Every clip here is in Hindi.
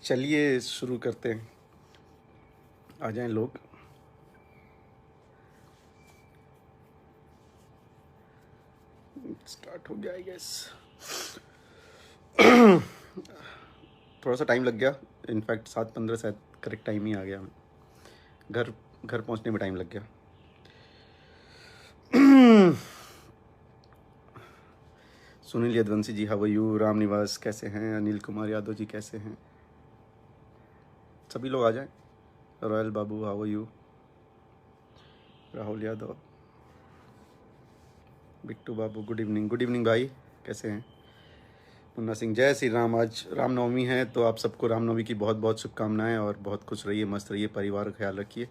चलिए शुरू करते हैं। आ जाएं लोग। स्टार्ट हो गया आई गेस। थोड़ा सा टाइम लग गया। इनफैक्ट 7:15 शायद करेक्ट टाइम ही आ गया। घर घर पहुंचने में टाइम लग गया। सुनील यदवंशी जी how are you. Ram Niwas कैसे हैं। अनिल कुमार यादव जी कैसे हैं। सभी लोग आ जाएं। रॉयल बाबू how are you. Rahul Yadav, Bittu बाबू गुड इवनिंग। गुड इवनिंग भाई, कैसे हैं। मुन्ना सिंह जय श्री राम। आज रामनवमी है तो आप सबको रामनवमी की बहुत बहुत शुभकामनाएं और बहुत खुश रहिए, मस्त रहिए, परिवार का ख्याल रखिए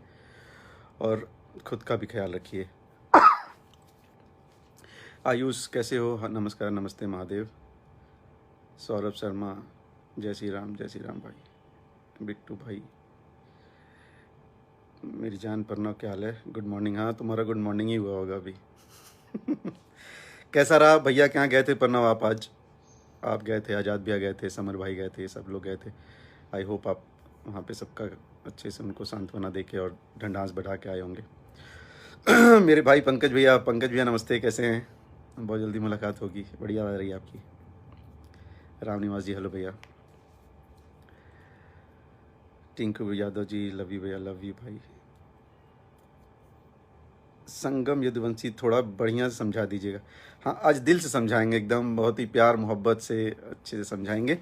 और खुद का भी ख्याल रखिए। आयुष कैसे हो। हाँ, नमस्कार, नमस्ते महादेव। सौरभ शर्मा जय श्री राम भाई। बिट्टू भाई, मेरी जान परना क्या हाल है। Good morning. हाँ, तुम्हारा गुड मॉर्निंग ही हुआ होगा अभी। कैसा रहा भैया, क्या गए थे प्रणव आप आज। आप गए थे, आज़ाद भैया गए थे, समर भाई गए थे, सब लोग गए थे। आई होप आप वहाँ पे सबका अच्छे से उनको सांत्वना दे के और ढंढास बढ़ा के आए होंगे। मेरे भाई पंकज भैया नमस्ते, कैसे हैं। बहुत जल्दी मुलाकात होगी, बढ़िया आ रही है आपकी। राम निवास जी हेलो भैया। टिंकू यादव जी लव यू भैया, लव यू भाई। संगम यदुवंशी थोड़ा बढ़िया से समझा दीजिएगा। हाँ, आज दिल से समझाएंगे, एकदम बहुत ही प्यार मोहब्बत से अच्छे से समझाएंगे।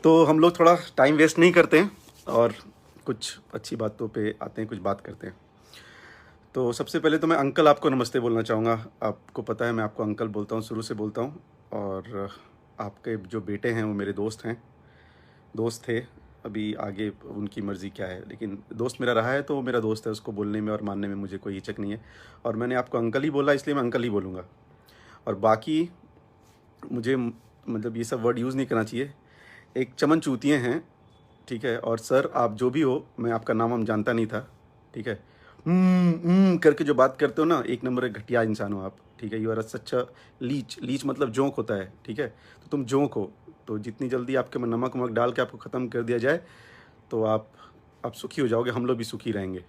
तो हम लोग थोड़ा टाइम वेस्ट नहीं करते हैं और कुछ अच्छी बातों पे आते हैं, कुछ बात करते हैं। तो सबसे पहले तो मैं अंकल आपको नमस्ते बोलना चाहूँगा। आपको पता है मैं आपको अंकल बोलता हूँ, शुरू से बोलता हूँ। और आपके जो बेटे हैं वो मेरे दोस्त थे। अभी आगे उनकी मर्ज़ी क्या है, लेकिन दोस्त मेरा रहा है तो वो मेरा दोस्त है, उसको बोलने में और मानने में मुझे कोई हिचक नहीं है। और मैंने आपको अंकल ही बोला, इसलिए मैं अंकल ही बोलूँगा। और बाकी मुझे मतलब ये सब वर्ड यूज़ नहीं करना चाहिए। एक चमन चूतिए हैं, ठीक है। और सर आप जो भी हो, मैं आपका नाम हम जानता नहीं था, ठीक है। करके जो बात करते हो ना, एक नंबर एक घटिया इंसान हो आप, ठीक है। You are such a leech मतलब जोंक होता है, ठीक है। तो तुम जोंक हो, तो जितनी जल्दी आपके में नमक वमक डाल के आपको ख़त्म कर दिया जाए तो आप सुखी हो जाओगे, हम लोग भी सुखी रहेंगे।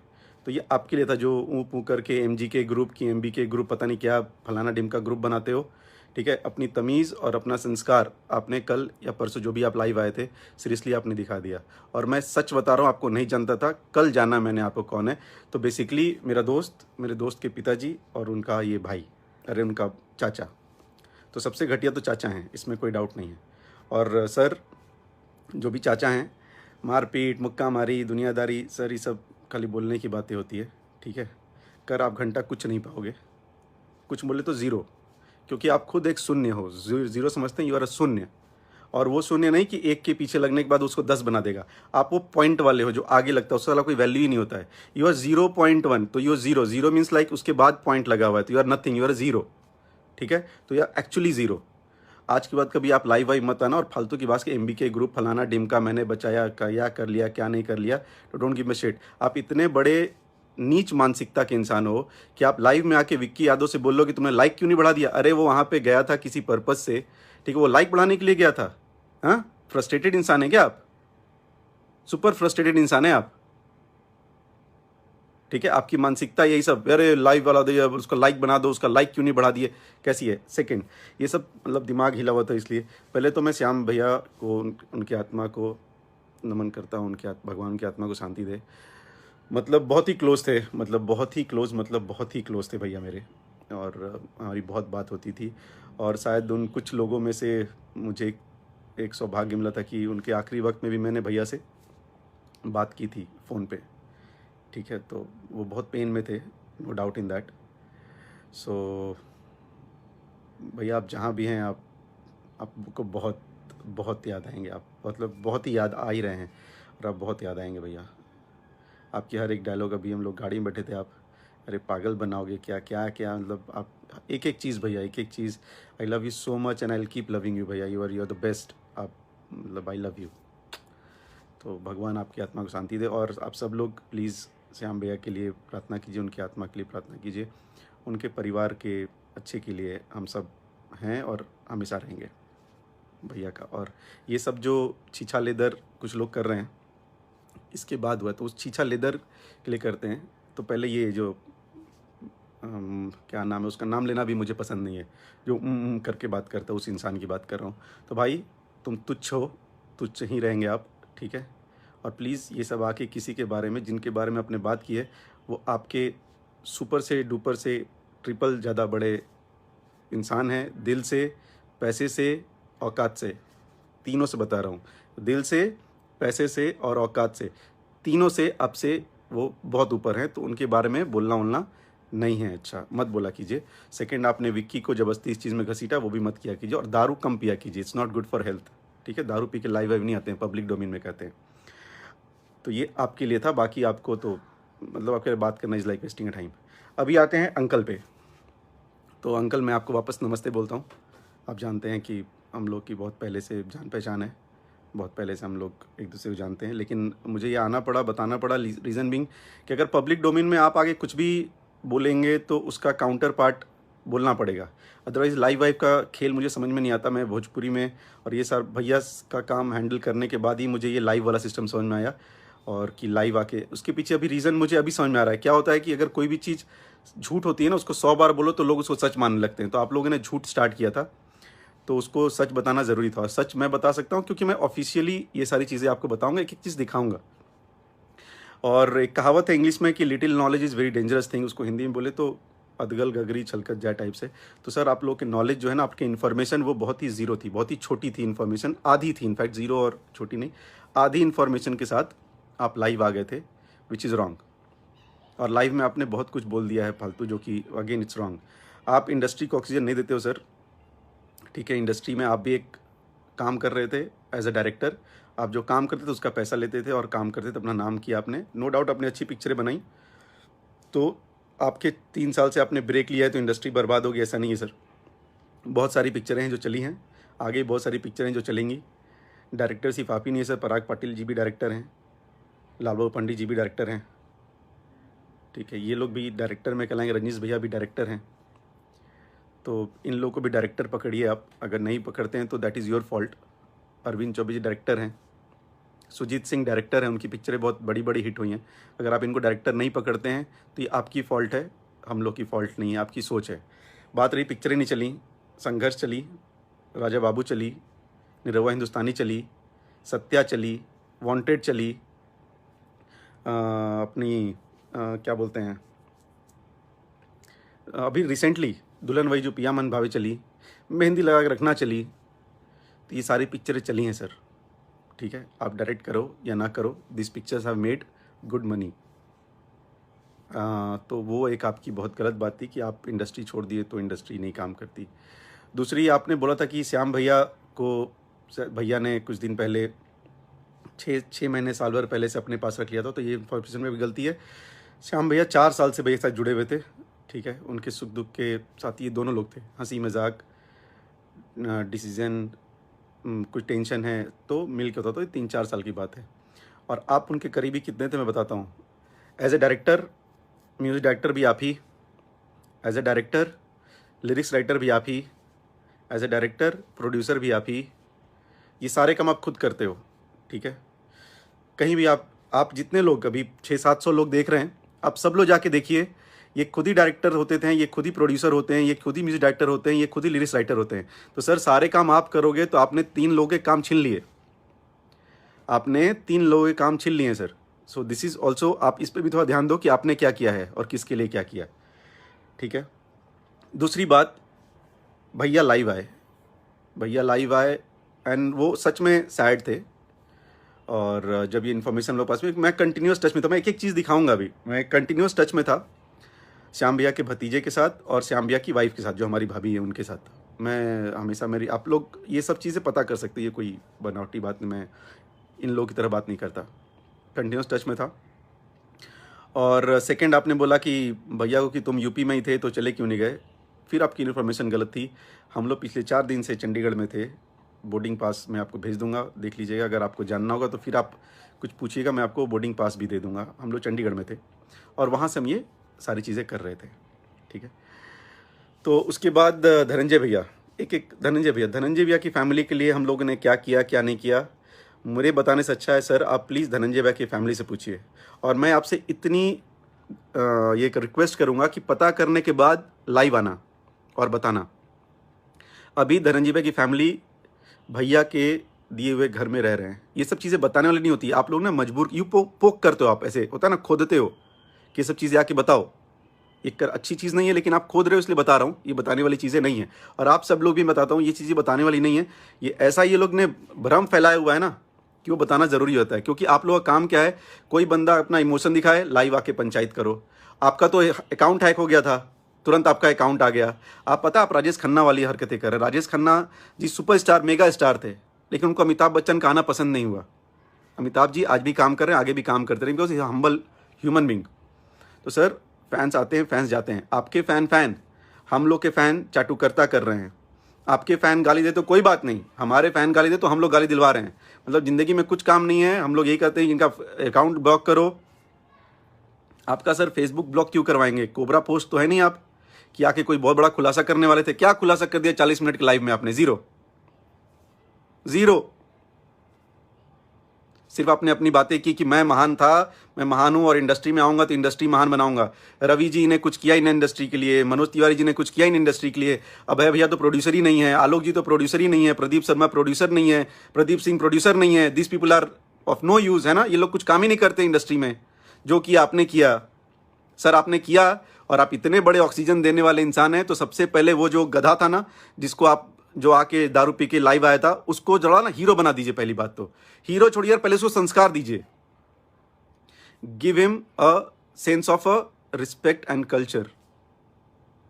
तो ये आपके लिए था जो ऊँ करके एमजी के ग्रुप की, एमबी के ग्रुप, पता नहीं क्या फलाना डिम का ग्रुप बनाते हो, ठीक है। अपनी तमीज़ और अपना संस्कार आपने कल या परसों जो भी आप लाइव आए थे, सीरियसली आपने दिखा दिया। और मैं सच बता रहा हूँ, आपको नहीं जानता था, कल जाना मैंने आपको कौन है। तो बेसिकली मेरे दोस्त के पिताजी और उनका ये भाई, अरे उनका चाचा। तो सबसे घटिया तो चाचा हैं, इसमें कोई डाउट नहीं है। और सर जो भी चाचा हैं, मारपीट मुक्का मारी दुनियादारी, सर ये सब खाली बोलने की बातें होती है, ठीक है। कर आप घंटा कुछ नहीं पाओगे, कुछ बोले तो ज़ीरो, क्योंकि आप खुद एक शून्य हो। ज़ीरो समझते हैं, यू आर अ शून्य। और वो शून्य नहीं कि एक के पीछे लगने के बाद उसको 10 बना देगा। आप वो पॉइंट वाले हो जो आगे लगता है, उससे वाला कोई वैल्यू ही नहीं होता है। यू आर 0.1, तो you are zero. Zero means like उसके बाद पॉइंट लगा हुआ है, तो you are nothing, you are zero, ठीक है। तो यू आर एक्चुअली ज़ीरो। आज के बाद कभी आप लाइव वाइव मत आना और फालतू की बात के एमबी के ग्रुप फलाना डिमका मैंने बचाया, क्या कर लिया क्या नहीं कर लिया, तो डोंट गिव मी शिट। आप इतने बड़े नीच मानसिकता के इंसान हो कि आप लाइव में आके विक्की यादव से बोल लो कि तुमने लाइक क्यों नहीं बढ़ा दिया। अरे वो वहाँ पे गया था किसी पर्पज़ से, ठीक है, वो लाइक बढ़ाने के लिए गया था। हाँ, फ्रस्ट्रेटेड इंसान है क्या आप। सुपर फ्रस्ट्रेटेड इंसान है आप, ठीक है। आपकी मानसिकता यही सब, अरे लाइव वाला दे, उसका लाइक बना दो, उसका लाइक क्यों नहीं बढ़ा दिए, कैसी है। सेकंड, ये सब मतलब दिमाग हिला हुआ था। इसलिए पहले तो मैं श्याम भैया को, उनकी आत्मा को नमन करता हूँ, भगवान की आत्मा को शांति दे। मतलब बहुत ही क्लोज थे, मतलब बहुत ही क्लोज थे भैया मेरे। और हमारी बहुत बात होती थी। और शायद उन कुछ लोगों में से मुझे एक सौभाग्य मिला था कि उनके आखिरी वक्त में भी मैंने भैया से बात की थी फ़ोन पे, ठीक है। तो वो बहुत पेन में थे, नो डाउट इन दैट। सो भैया आप जहाँ भी हैं, आपको बहुत बहुत याद आएंगे। आप मतलब बहुत ही याद आ ही रहे हैं और आप बहुत याद आएंगे भैया। आपकी हर एक डायलॉग, अभी हम लोग गाड़ी में बैठे थे, आप अरे पागल बनाओगे क्या क्या क्या, मतलब आप एक एक चीज़ भैया, एक एक चीज़। I love you so much and I will keep loving you भैया, यू आर द बेस्ट। आप मतलब आई लव यू। तो भगवान आपकी आत्मा को शांति दे। और आप सब लोग प्लीज़ श्याम भैया के लिए प्रार्थना कीजिए, उनकी आत्मा के लिए प्रार्थना कीजिए, उनके परिवार के अच्छे के लिए हम सब हैं और हमेशा रहेंगे। भैया का। और ये सब जो छीछा लेदर कुछ लोग कर रहे हैं, इसके बाद हुआ तो उस छीछा लेदर के लिए करते हैं। तो पहले ये जो क्या नाम है उसका, नाम लेना भी मुझे पसंद नहीं है, जो करके बात करता है, उस इंसान की बात कर रहा हूँ। तो भाई तुम तुच्छ हो, तुच्छ ही रहेंगे आप, ठीक है। और प्लीज़ ये सब आके किसी के बारे में, जिनके बारे में आपने बात की है, वो आपके सुपर से डुपर से ट्रिपल ज़्यादा बड़े इंसान हैं, दिल से, पैसे से, औकात से, तीनों से बता रहा हूँ। दिल से, पैसे से और औकात से, तीनों से आपसे वो बहुत ऊपर हैं। तो उनके बारे में बोलना वोलना नहीं है, अच्छा मत बोला कीजिए। सेकंड, आपने विक्की को ज़बरदस्ती इस चीज़ में घसीटा, वो भी मत किया कीजिए। और दारू कम पिया कीजिए, it's not good for health, ठीक है। दारू पी के लाइव वाइव नहीं आते हैं, पब्लिक डोमेन में कहते हैं। तो ये आपके लिए था, बाकी आपको तो मतलब आपके बात करना इज़ लाइक वेस्टिंग टाइम। अभी आते हैं अंकल पे। तो अंकल मैं आपको वापस नमस्ते बोलता हूँ। आप जानते हैं कि हम लोग की बहुत पहले से जान पहचान है, बहुत पहले से हम लोग एक दूसरे को जानते हैं। लेकिन मुझे ये आना पड़ा, बताना पड़ा, रीज़न बिंग कि अगर पब्लिक डोमेन में आप आगे कुछ भी बोलेंगे तो उसका काउंटर पार्ट बोलना पड़ेगा। अदरवाइज़ लाइव वाइव का खेल मुझे समझ में नहीं आता। मैं भोजपुरी में और ये सर भैया का काम हैंडल करने के बाद ही मुझे ये लाइव वाला सिस्टम समझ में आया। और कि लाइव आके उसके पीछे अभी रीज़न मुझे अभी समझ में आ रहा है। क्या होता है कि अगर कोई भी चीज़ झूठ होती है ना, उसको 100 बार बोलो तो लोग उसको सच मानने लगते हैं। तो आप लोगों ने झूठ स्टार्ट किया था, तो उसको सच बताना ज़रूरी था। और सच मैं बता सकता हूँ क्योंकि मैं ऑफिशियली ये सारी चीज़ें आपको बताऊँगा, एक एक चीज़ दिखाऊँगा। और एक कहावत है इंग्लिश में कि little knowledge is very dangerous thing, उसको हिंदी में बोले तो अदगल गगरी छलकत जाए टाइप से। तो सर आप लोग के नॉलेज जो है ना, आपकी इन्फॉर्मेशन वो बहुत ही ज़ीरो थी, बहुत ही छोटी थी इन्फॉर्मेशन, आधी थी इनफैक्ट, ज़ीरो और छोटी नहीं, आधी इन्फॉर्मेशन के साथ आप लाइव आ गए थे, विच इज़ रॉन्ग। और लाइव में आपने बहुत कुछ बोल दिया है फालतू, जो कि अगेन इट्स रॉन्ग। आप इंडस्ट्री को ऑक्सीजन नहीं देते हो सर, ठीक है। इंडस्ट्री में आप भी एक काम कर रहे थे एज अ डायरेक्टर। आप जो काम करते थे उसका पैसा लेते थे और काम करते थे, अपना नाम किया आपने, नो डाउट आपने अच्छी पिक्चरें बनाई। तो आपके 3 साल से आपने ब्रेक लिया है तो इंडस्ट्री बर्बाद होगी, ऐसा नहीं है सर। बहुत सारी पिक्चरें हैं जो चली हैं, आगे बहुत सारी पिक्चरें जो चलेंगी। डायरेक्टर सिर्फ आप ही नहीं है सर, पराग पाटिल जी भी डायरेक्टर हैं, लाल बाबू पंडित जी भी डायरेक्टर हैं, ठीक है। ये लोग भी डायरेक्टर में कहलाएंगे, रजनीश भैया भी डायरेक्टर हैं। तो इन लोगों को भी डायरेक्टर पकड़िए आप, अगर नहीं पकड़ते हैं तो that is your fault. Arvind Choubey ji director हैं, सुजीत सिंह डायरेक्टर हैं, उनकी पिक्चरें बहुत बड़ी बड़ी हिट हुई हैं। अगर आप इनको डायरेक्टर नहीं पकड़ते हैं तो ये आपकी फ़ॉल्ट है, हम लोग की फ़ॉल्ट नहीं है, आपकी सोच है। बात रही पिक्चरें नहीं चली, संघर्ष चली, राजा बाबू चली, निरहुआ हिंदुस्तानी चली, सत्या चली, वांटेड चली, अपनी क्या बोलते हैं, अभी रिसेंटली दुल्हन वही जो पिया मन भावे चली, मेहंदी लगा के रखना चली। तो ये सारी पिक्चरें चली हैं सर, ठीक है। आप डायरेक्ट करो या ना करो, this pictures have made good money. तो वो एक आपकी बहुत गलत बात थी कि आप इंडस्ट्री छोड़ दिए तो इंडस्ट्री नहीं काम करती। दूसरी, आपने बोला था कि श्याम भैया को, भैया ने कुछ दिन पहले 6 महीने साल भर पहले से अपने पास रख लिया था, तो ये इन्फॉर्मेशन में भी गलती है। श्याम भैया 4 साल से भैया के साथ जुड़े हुए थे, ठीक है। उनके सुख दुख के साथ ये दोनों लोग थे, हंसी मजाक, डिसीजन, कुछ टेंशन है तो मिल के होता। तो ये 3-4 साल की बात है। और आप उनके करीबी कितने थे मैं बताता हूँ। As a director, music director भी आप ही, as a director lyrics writer भी आप ही, एज ए डायरेक्टर प्रोड्यूसर भी आप ही। ये सारे काम आप खुद करते हो, ठीक है। कहीं भी आप जितने लोग, अभी 600-700 लोग देख रहे हैं, आप सब लोग जाके देखिए, ये खुद ही डायरेक्टर होते थे, ये खुद ही प्रोड्यूसर होते हैं, ये खुद ही म्यूजिक डायरेक्टर होते हैं, ये खुद ही लिरिक्स राइटर होते हैं। तो सर सारे काम आप करोगे तो आपने 3 लोगों के काम छीन लिए, आपने 3 लोगों के काम छीन लिए हैं sir. So this is also, आप इस पर भी थोड़ा ध्यान दो कि आपने क्या किया है और किसके लिए क्या किया, ठीक है। दूसरी बात, भैया लाइव आए, भैया लाइव आए एंड वो सच में सैड थे। और जब ये इन्फॉर्मेशन लोग पास में, मैं कंटिन्यूस टच में था, मैं एक एक चीज़ दिखाऊंगा अभी, मैं कंटिन्यूस टच में था श्याम भैया के भतीजे के साथ और श्याम भैया की वाइफ के साथ, जो हमारी भाभी है उनके साथ। मैं हमेशा, मेरी, आप लोग ये सब चीज़ें पता कर सकते हैं, ये कोई बनावटी बात नहीं, मैं इन लोगों की तरह बात नहीं करता, कंटिन्यूस टच में था। और सेकंड, आपने बोला कि भैया को कि तुम यूपी में ही थे तो चले क्यों नहीं गए, फिर आपकी इन्फॉर्मेशन गलत थी। हम लोग पिछले 4 दिन से चंडीगढ़ में थे, बोर्डिंग पास मैं आपको भेज दूंगा, देख लीजिएगा। अगर आपको जानना होगा तो फिर आप कुछ पूछिएगा, मैं आपको बोर्डिंग पास भी दे दूंगा। हम लोग चंडीगढ़ में थे और वहाँ से हम ये सारी चीज़ें कर रहे थे, ठीक है। तो उसके बाद धनंजय भैया, एक एक धनंजय भैया की फैमिली के लिए हम लोगों ने क्या किया क्या नहीं किया, मुझे बताने से अच्छा है सर आप प्लीज़ धनंजय भैया की फैमिली से पूछिए। और मैं आपसे इतनी ये रिक्वेस्ट करूँगा कि पता करने के बाद लाइव आना और बताना। अभी धनंजय भैया की फैमिली भैया के दिए हुए घर में रह रहे हैं। ये सब चीज़ें बताने वाली नहीं होती। आप लोग ना मजबूर यू पोक करते हो, आप ऐसे होता है ना, खोदते हो कि ये सब चीज़ें आके बताओ। एक अच्छी चीज़ नहीं है, लेकिन आप खोद रहे हो इसलिए बता रहा हूँ। ये बताने वाली चीज़ें नहीं है, और आप सब लोग भी बताता हूँ ये चीज़ें बताने वाली नहीं है। ये ऐसा ये लोग ने भ्रम फैलाया हुआ है ना कि वो बताना ज़रूरी होता है। क्योंकि आप लोगों का काम क्या है, कोई बंदा अपना इमोशन दिखाए, लाइव आके पंचायत करो। आपका तो अकाउंट हैक हो गया था, तुरंत आपका अकाउंट आ गया। आप पता आप राजेश खन्ना वाली हरकतें कर रहे हैं। Rajesh Khanna ji superstar mega star थे, लेकिन उनको अमिताभ बच्चन का आना पसंद नहीं हुआ। अमिताभ जी आज भी काम कर रहे हैं, आगे भी काम करते रहे, बिकॉज हम्बल ह्यूमन बींग। तो सर फैंस आते हैं, फैंस जाते हैं। आपके फैन हम लोग के फ़ैन चाटुकर्ता कर रहे हैं। आपके फ़ैन गाली दे तो कोई बात नहीं, हमारे फ़ैन गाली दे तो हम लोग गाली दिलवा रहे हैं। मतलब ज़िंदगी में कुछ काम नहीं है, हम लोग यही करते हैं इनका अकाउंट ब्लॉक करो। आपका सर फेसबुक ब्लॉक क्यों करवाएंगे? कोबरा पोस्ट तो है नहीं आप कि आके कोई बहुत बड़ा खुलासा करने वाले थे। क्या खुलासा कर दिया 40 मिनट के लाइव में आपने? ज़ीरो। सिर्फ आपने अपनी बातें की कि मैं महान था, मैं महान हूँ और इंडस्ट्री में आऊँगा तो इंडस्ट्री महान बनाऊंगा। रवि जी ने कुछ किया इन इंडस्ट्री के लिए, मनोज तिवारी जी ने कुछ किया इन इंडस्ट्री के लिए, अभय भैया तो प्रोड्यूसर ही नहीं है, आलोक जी तो प्रोड्यूसर ही नहीं है, प्रदीप शर्मा प्रोड्यूसर नहीं है, प्रदीप सिंह प्रोड्यूसर नहीं है। This people are of no use, है ना। ये लोग कुछ काम ही नहीं करते इंडस्ट्री में। जो किया आपने किया सर, आपने किया। और आप इतने बड़े ऑक्सीजन देने वाले इंसान हैं, तो सबसे पहले वो जो गधा था ना, जिसको आप जो आके दारू पी के लाइव आया था, उसको जरा ना हीरो बना दीजिए। पहली बात तो हीरो छोड़िए यार, पहले उसको संस्कार दीजिए। Give him a sense of a respect and culture,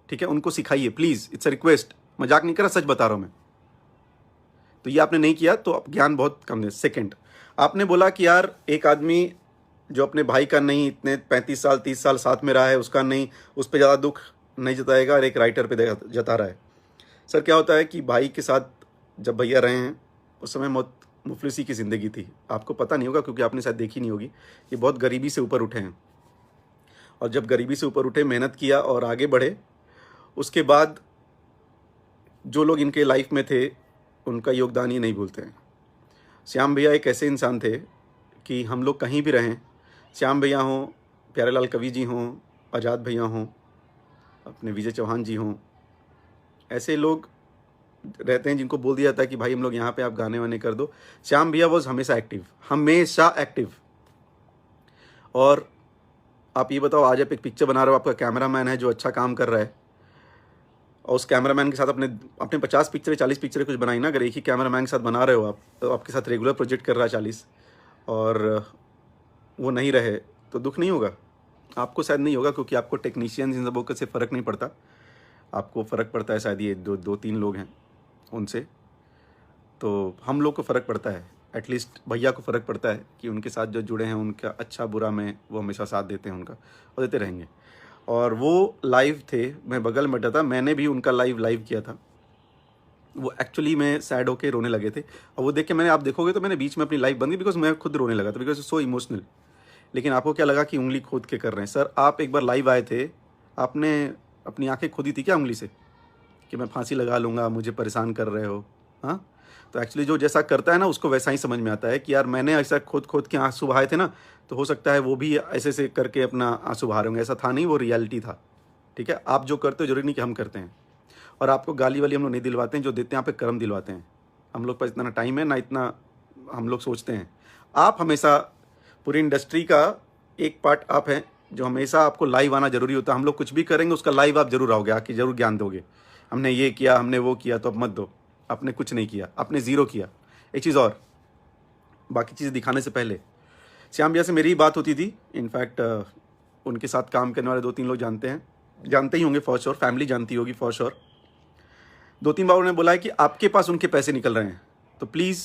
ठीक है। उनको सिखाइए प्लीज, इट्स अ रिक्वेस्ट, मजाक नहीं कर रहा, सच बता रहा हूं मैं। तो ये आपने नहीं किया, तो अब ज्ञान बहुत कम है। सेकंड, आपने बोला कि यार एक आदमी जो अपने भाई का नहीं इतने 35 साल 30 साल साथ में रहा है, उसका नहीं, उस पर ज़्यादा दुख नहीं जताएगा, और एक राइटर पे जता रहा है। सर क्या होता है कि भाई के साथ जब भैया रहे हैं, उस समय बहुत मुफलिसी की ज़िंदगी थी। आपको पता नहीं होगा क्योंकि आपने शायद देखी नहीं होगी। ये बहुत गरीबी से ऊपर उठे हैं, और जब गरीबी से ऊपर उठे, मेहनत किया और आगे बढ़े, उसके बाद जो लोग इनके लाइफ में थे उनका योगदान ही नहीं भूलते हैं। श्याम भैया एक ऐसे इंसान थे कि हम लोग कहीं भी रहें, श्याम भैया हों, प्यारेलाल कवि जी हों, आज़ाद भैया हों, अपने विजय चौहान जी हों, ऐसे लोग रहते हैं जिनको बोल दिया जाता है कि भाई हम लोग यहाँ पे आप गाने वाने कर दो। श्याम भैया वॉज हमेशा एक्टिव, हमेशा एक्टिव। और आप ये बताओ, आज आप एक पिक्चर बना रहे हो, आपका कैमरामैन है जो अच्छा काम कर रहा है, और उस कैमरामैन के साथ अपने 50 पिक्चरें 40 पिक्चरें कुछ बनाई ना। अगर एक ही कैमरामैन के साथ बना रहे हो आप, तो आपके साथ रेगुलर प्रोजेक्ट कर रहा है 40, और वो नहीं रहे तो दुख नहीं होगा? आपको शायद नहीं होगा, क्योंकि आपको टेक्नीशियंस इन सबों से फ़र्क नहीं पड़ता। आपको फ़र्क पड़ता है शायद ये दो तीन लोग हैं उनसे। तो हम लोग को फ़र्क पड़ता है, एटलीस्ट भैया को फ़र्क पड़ता है कि उनके साथ जो जुड़े हैं, उनका अच्छा बुरा में वो हमेशा साथ देते हैं उनका, और देते रहेंगे। और वो लाइव थे, मैं बगल में बैठा था, मैंने भी उनका लाइव किया था। वो एक्चुअली में सैड होके रोने लगे थे, और वो देख के आप देखोगे तो मैंने बीच में अपनी लाइव बंद की, बिकॉज मैं खुद रोने लगा था, बिकॉज सो इमोशनल। लेकिन आपको क्या लगा कि उंगली खोद के कर रहे हैं? सर आप एक बार लाइव आए थे, आपने अपनी आंखें खोदी थी क्या उंगली से कि मैं फांसी लगा लूँगा, मुझे परेशान कर रहे हो? हाँ, तो एक्चुअली जो जैसा करता है ना, उसको वैसा ही समझ में आता है कि यार मैंने ऐसा खोद के आंसू बहाए थे ना, तो हो सकता है वो भी ऐसे से करके अपना आंसू बहा रहे होंगे। ऐसा था नहीं, वो रियलिटी था, ठीक है। आप जो करते हो जरूरी नहीं कि हम करते हैं। और आपको गाली वाली हम लोग नहीं दिलवाते हैं, जो देते हैं यहाँ पे कर्म दिलवाते हैं। हम लोग पास इतना टाइम है ना, इतना हम लोग सोचते हैं। आप हमेशा पूरी इंडस्ट्री का एक पार्ट आप हैं, जो हमेशा आपको लाइव आना जरूरी होता है। हम लोग कुछ भी करेंगे उसका लाइव आप जरूर आओगे, आके जरूर ज्ञान दोगे। हमने ये किया, हमने वो किया, तो अब मत दो। आपने कुछ नहीं किया, आपने ज़ीरो किया। एक चीज़ और, बाकी चीज़ें दिखाने से पहले श्याम भैया से मेरी ही बात होती थी। इनफैक्ट उनके साथ काम करने वाले 2-3 लोग जानते ही होंगे फॉर श्योर, फैमिली जानती होगी फॉर श्योर। 2-3 बार उन्होंने बोला है कि आपके पास उनके पैसे निकल रहे हैं, तो प्लीज़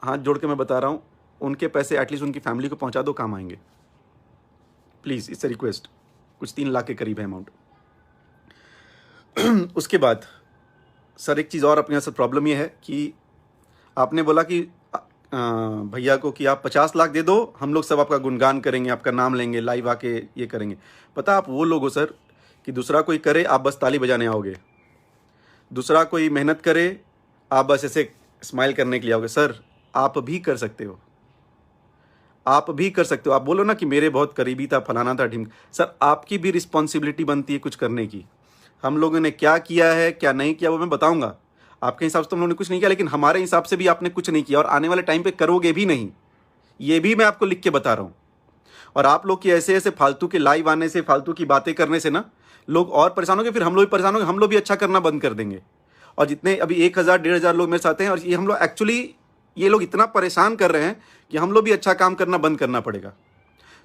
हाथ जोड़ के मैं बता रहा हूँ, उनके पैसे एटलीस्ट उनकी फैमिली को पहुँचा दो, काम आएंगे प्लीज़। It's a request. कुछ 3 लाख के करीब है अमाउंट। उसके बाद सर एक चीज़ और अपने साथ प्रॉब्लम ये है कि आपने बोला कि भैया को कि आप 50 लाख दे दो, हम लोग सब आपका गुणगान करेंगे, आपका नाम लेंगे, लाइव आके ये करेंगे। पता आप वो लोग हो सर कि दूसरा कोई करे, आप बस ताली बजाने आओगे। दूसरा कोई मेहनत करे, आप बस ऐसे स्माइल करने के लिए आओगे। सर आप भी कर सकते हो, आप भी कर सकते हो। आप बोलो ना कि मेरे बहुत करीबी था, फलाना था, ढिम। सर आपकी भी रिस्पॉन्सिबिलिटी बनती है कुछ करने की। हम लोगों ने क्या किया है क्या नहीं किया वो मैं बताऊंगा। आपके हिसाब से तो हम लोगों ने कुछ नहीं किया, लेकिन हमारे हिसाब से भी आपने कुछ नहीं किया और आने वाले टाइम पे करोगे भी नहीं, ये भी मैं आपको लिख के बता रहा हूं। और आप लोग की ऐसे ऐसे फालतू के लाइव आने से, फालतू की बातें करने से ना लोग और परेशान होंगे, फिर हम लोग भी परेशान होंगे, हम लोग भी अच्छा करना बंद कर देंगे। और जितने अभी 1000 1500 लोग मेरे साथ हैं, और ये हम लोग एक्चुअली ये लोग इतना परेशान कर रहे हैं कि हम लोग भी अच्छा काम करना बंद करना पड़ेगा।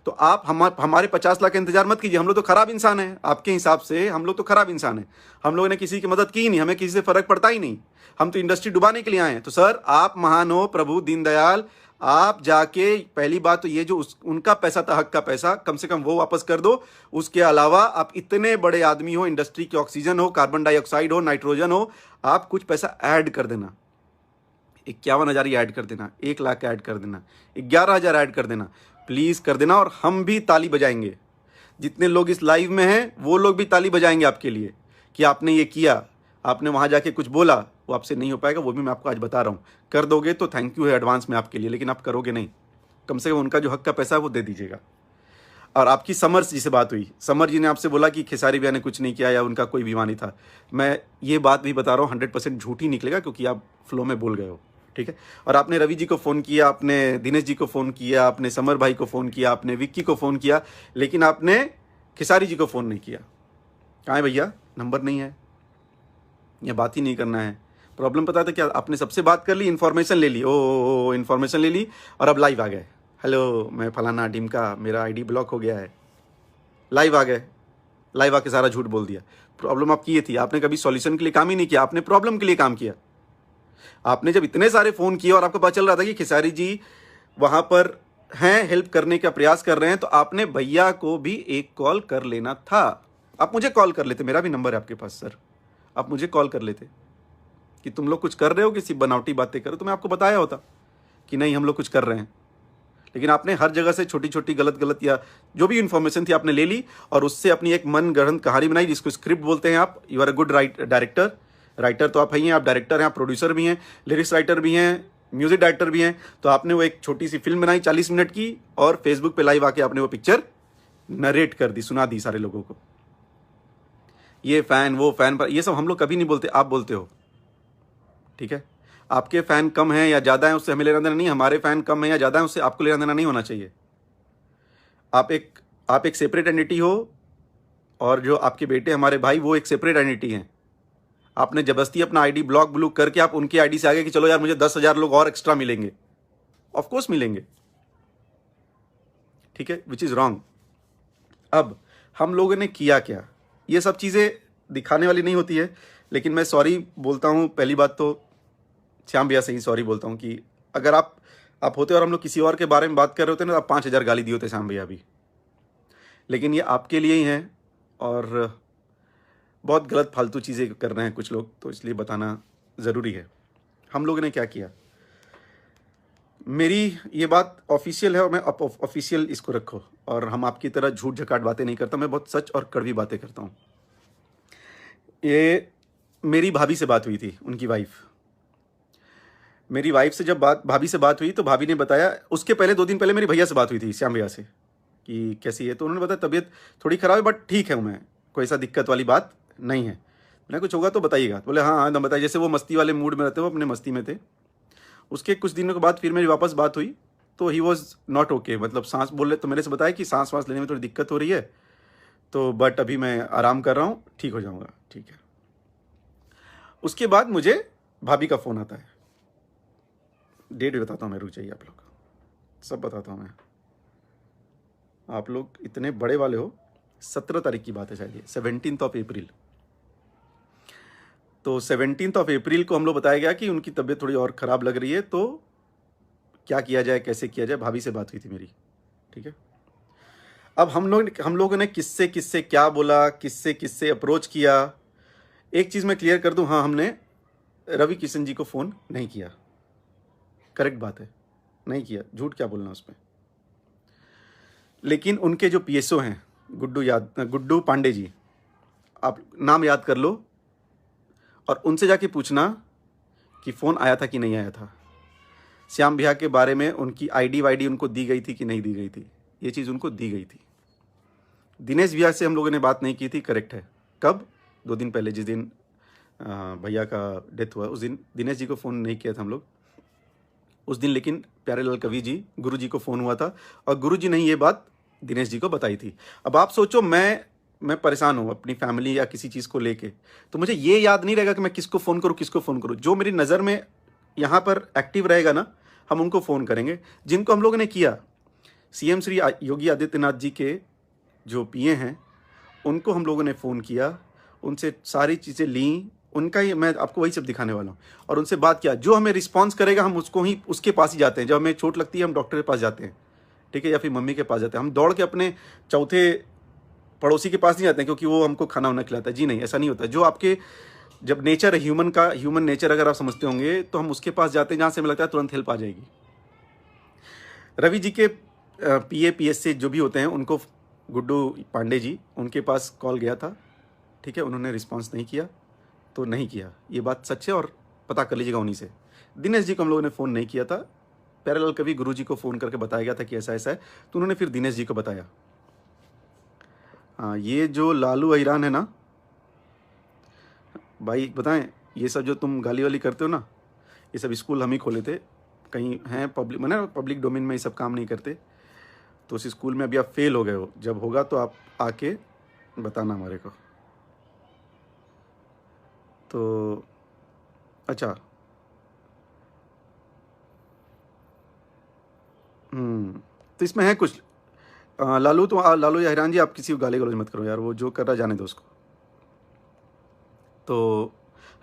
तो आप हमारे 50 लाख का इंतजार मत कीजिए। हम लोग तो खराब इंसान हैं, आपके हिसाब से हम लोग तो खराब इंसान हैं। हम लोगों ने किसी की मदद की ही नहीं, हमें किसी से फर्क पड़ता ही नहीं। हम तो इंडस्ट्री डुबाने के लिए आए हैं। तो सर आप महान हो, प्रभु दीनदयाल, आप जाके पहली बात तो ये जो उनका पैसा था, हक का पैसा, कम से कम वो वापस कर दो। उसके अलावा आप इतने बड़े आदमी हो, इंडस्ट्री की ऑक्सीजन हो, कार्बन डाइऑक्साइड हो, नाइट्रोजन हो, आप कुछ पैसा ऐड कर देना। 51,000 ऐड कर देना, 1 लाख ऐड कर देना, 11,000 ऐड कर देना, प्लीज कर देना। और हम भी ताली बजाएंगे, जितने लोग इस लाइव में हैं वो लोग भी ताली बजाएंगे आपके लिए कि आपने ये किया, आपने वहां जाके कुछ बोला। वो आपसे नहीं हो पाएगा, वो भी मैं आपको आज बता रहा हूं। कर दोगे तो थैंक यू है एडवांस में आपके लिए, लेकिन आप करोगे नहीं। कम से कम उनका जो हक का पैसा है वो दे दीजिएगा। और आपकी समर जी से बात हुई, समर जी ने आपसे बोला कि खेसारी भैया ने कुछ नहीं किया या उनका कोई बीमा नहीं था। मैं ये बात भी बता रहा हूँ 100% झूठ ही निकलेगा, क्योंकि आप फ्लो में बोल गए हो, ठीक है। और आपने रवि जी को फ़ोन किया, आपने दिनेश जी को फ़ोन किया, आपने समर भाई को फ़ोन किया, आपने विक्की को फ़ोन किया, लेकिन आपने खेसारी जी को फ़ोन नहीं किया। कहाँ है भैया, नंबर नहीं है या बात ही नहीं करना है। प्रॉब्लम पता था क्या, आपने सबसे बात कर ली, इन्फॉर्मेशन ले ली, ओ इन्फॉर्मेशन ले ली, और अब लाइव आ गए। हेलो मैं फलाना ढिमका, मेरा आईडी ब्लॉक हो गया है। लाइव आ गए, लाइव आके सारा झूठ बोल दिया। प्रॉब्लम आपकी ये थी, आपने कभी सॉल्यूशन के लिए काम ही नहीं किया, आपने प्रॉब्लम के लिए काम किया। आपने जब इतने सारे फ़ोन किए और आपको पता चल रहा था कि खेसारी जी वहाँ पर हैं, हेल्प करने का प्रयास कर रहे हैं, तो आपने भैया को भी एक कॉल कर लेना था। आप मुझे कॉल कर लेते, मेरा भी नंबर है आपके पास सर, आप मुझे कॉल कर लेते कि तुम लोग कुछ कर रहे हो, किसी बनावटी बातें करो, तो मैं आपको बताया होता कि नहीं हम लोग कुछ कर रहे हैं। लेकिन आपने हर जगह से छोटी छोटी गलत या जो भी इन्फॉर्मेशन थी आपने ले ली और उससे अपनी एक मन गढ़ंत कहानी बनाई, जिसको स्क्रिप्ट बोलते हैं। आप you are a good director, writer तो आप ही हैं, आप डायरेक्टर हैं, आप प्रोड्यूसर भी हैं, लिरिक्स राइटर भी हैं, म्यूजिक डायरेक्टर भी हैं। तो आपने वो एक छोटी सी फिल्म बनाई 40 मिनट की, और फेसबुक पे लाइव आके आपने वो पिक्चर नरेट कर दी, सुना दी सारे लोगों को। ये फैन वो फैन पर, ये सब हम लोग कभी नहीं बोलते, आप बोलते हो, ठीक है। आपके फैन कम हैं या ज़्यादा हैं उससे हमें लेना देना नहीं, हमारे फैन कम हैं या ज़्यादा हैं उससे आपको लेना देना नहीं होना चाहिए। आप एक सेपरेट एंटिटी हो, और जो आपके बेटे हमारे भाई वो एक सेपरेट एंटिटी हैं। आपने जबरदस्ती अपना आईडी ब्लॉक करके आप उनकी आईडी से आगे कि चलो यार मुझे 10,000 लोग और एक्स्ट्रा मिलेंगे। ऑफ कोर्स मिलेंगे, ठीक है, विच इज़ रॉन्ग। अब हम लोगों ने किया क्या, ये सब चीज़ें दिखाने वाली नहीं होती है, लेकिन मैं सॉरी बोलता हूँ। पहली बात तो श्याम भैया से ही सॉरी बोलता हूँ कि अगर आप होते और हम लोग किसी और के बारे में बात कर रहे होते ना, तो आप 5,000 गाली दिए होते श्याम भैया भी। लेकिन ये आपके लिए ही हैं, और बहुत गलत फालतू चीज़ें कर रहे हैं कुछ लोग, तो इसलिए बताना ज़रूरी है। हम लोगों ने क्या किया, मेरी ये बात ऑफिशियल है और मैं ऑफिशियल इसको रखो। और हम आपकी तरह झूठ झकाट बातें नहीं करता, मैं बहुत सच और कड़वी बातें करता हूँ। ये मेरी भाभी से बात हुई थी, उनकी वाइफ। मेरी वाइफ से जब भाभी से बात हुई तो भाभी ने बताया, उसके पहले 2 दिन पहले मेरी भैया से बात हुई थी, श्याम भैया से, कि कैसी है। तो उन्होंने बताया तबीयत थोड़ी ख़राब है, बट ठीक है, मैं कोई ऐसा दिक्कत वाली बात नहीं है। मैंने कुछ होगा तो बताइएगा। तो बोले हाँ एकदम बताइए। जैसे वो मस्ती वाले मूड में रहते, वो अपने मस्ती में थे। उसके कुछ दिनों के बाद फिर मेरी वापस बात हुई तो ही वॉज नॉट ओके, मतलब सांस बोल रहे, तो मेरे से बताया कि सांस वाँस लेने में थोड़ी दिक्कत हो रही है, तो बट अभी मैं आराम कर रहा हूँ, ठीक हो जाऊँगा, ठीक है। उसके बाद मुझे भाभी का फ़ोन आता है, डेट भी बताता हूँ मैं, रुक जाइए, आप लोग सब बताता हूँ मैं। आप लोग इतने बड़े वाले हो, 17 तारीख की बात है शायद, ये 17th ऑफ अप्रैल। तो 17th ऑफ अप्रैल को हम लोग बताया गया कि उनकी तबीयत थोड़ी और ख़राब लग रही है, तो क्या किया जाए, कैसे किया जाए। भाभी से बात हुई थी मेरी, ठीक है। अब हम लोगों ने किससे क्या बोला, किससे अप्रोच किया, एक चीज़ मैं क्लियर कर दूं, हाँ हमने रवि किशन जी को फ़ोन नहीं किया, करेक्ट बात है, नहीं किया, झूठ क्या बोलना उस पर। लेकिन उनके जो पीएसओ हैं, गुड्डू पांडे जी, आप नाम याद कर लो, और उनसे जाके पूछना कि फ़ोन आया था कि नहीं आया था, श्याम भैया के बारे में उनकी आईडी वाईडी उनको दी गई थी कि नहीं दी गई थी, ये चीज़ उनको दी गई थी। दिनेश भैया से हम लोगों ने बात नहीं की थी, करेक्ट है। कब? 2 दिन पहले, जिस दिन भैया का डेथ हुआ उस दिन दिनेश जी को फ़ोन नहीं किया था हम लोग उस दिन, लेकिन प्यारेलाल कवि जी गुरु जी को फ़ोन हुआ था और गुरु जी ने ये बात दिनेश जी को बताई थी। अब आप सोचो, मैं परेशान हूँ अपनी फैमिली या किसी चीज़ को लेके, तो मुझे ये याद नहीं रहेगा कि मैं किसको फ़ोन करूँ किसको फ़ोन करूँ। जो मेरी नज़र में यहाँ पर एक्टिव रहेगा ना, हम उनको फ़ोन करेंगे। जिनको हम लोगों ने किया, सीएम श्री योगी आदित्यनाथ जी के जो पीए हैं, उनको हम लोगों ने फ़ोन किया, उनसे सारी चीज़ें ली, उनका ही मैं आपको वही सब दिखाने वाला हूँ, और उनसे बात किया। जो हमें रिस्पॉन्स करेगा हम उसके पास ही जाते हैं। जब हमें चोट लगती है हम डॉक्टर के पास जाते हैं, ठीक है, या फिर मम्मी के पास जाते हैं। हम दौड़ के अपने चौथे पड़ोसी के पास नहीं जाते हैं क्योंकि वो हमको खाना वाना खिलाता है। जी नहीं, ऐसा नहीं होता। जो आपके जब नेचर है ह्यूमन नेचर अगर आप समझते होंगे, तो हम उसके पास जाते हैं जहाँ से हमें लगता है तुरंत हेल्प आ जाएगी। रवि जी के पीए पीएस से जो भी होते हैं, उनको गुड्डू पांडे जी, उनके पास कॉल गया था, ठीक है, उन्होंने रिस्पॉन्स नहीं किया, तो नहीं किया, ये बात सच है और पता कर लीजिएगा उन्हीं से। दिनेश जी को हम लोगों ने फ़ोन नहीं किया था, प्यारेलाल कवि गुरु जी को फ़ोन करके बताया गया था कि ऐसा ऐसा है, तो उन्होंने फिर दिनेश जी को बताया। हाँ, ये जो लालू अहिरान है ना भाई, बताएं, ये सब जो तुम गाली वाली करते हो ना, ये सब स्कूल हम ही खोले थे। कहीं हैं पब्लिक, मैंने पब्लिक डोमेन में ये सब काम नहीं करते, तो उस स्कूल में अभी आप फेल हो गए हो। जब होगा तो आप आके बताना हमारे को। तो अच्छा, तो इसमें है कुछ लालू या हिरान जी, आप किसी को गाली गलौज मत करो यार, वो जो कर रहा जाने दो उसको। तो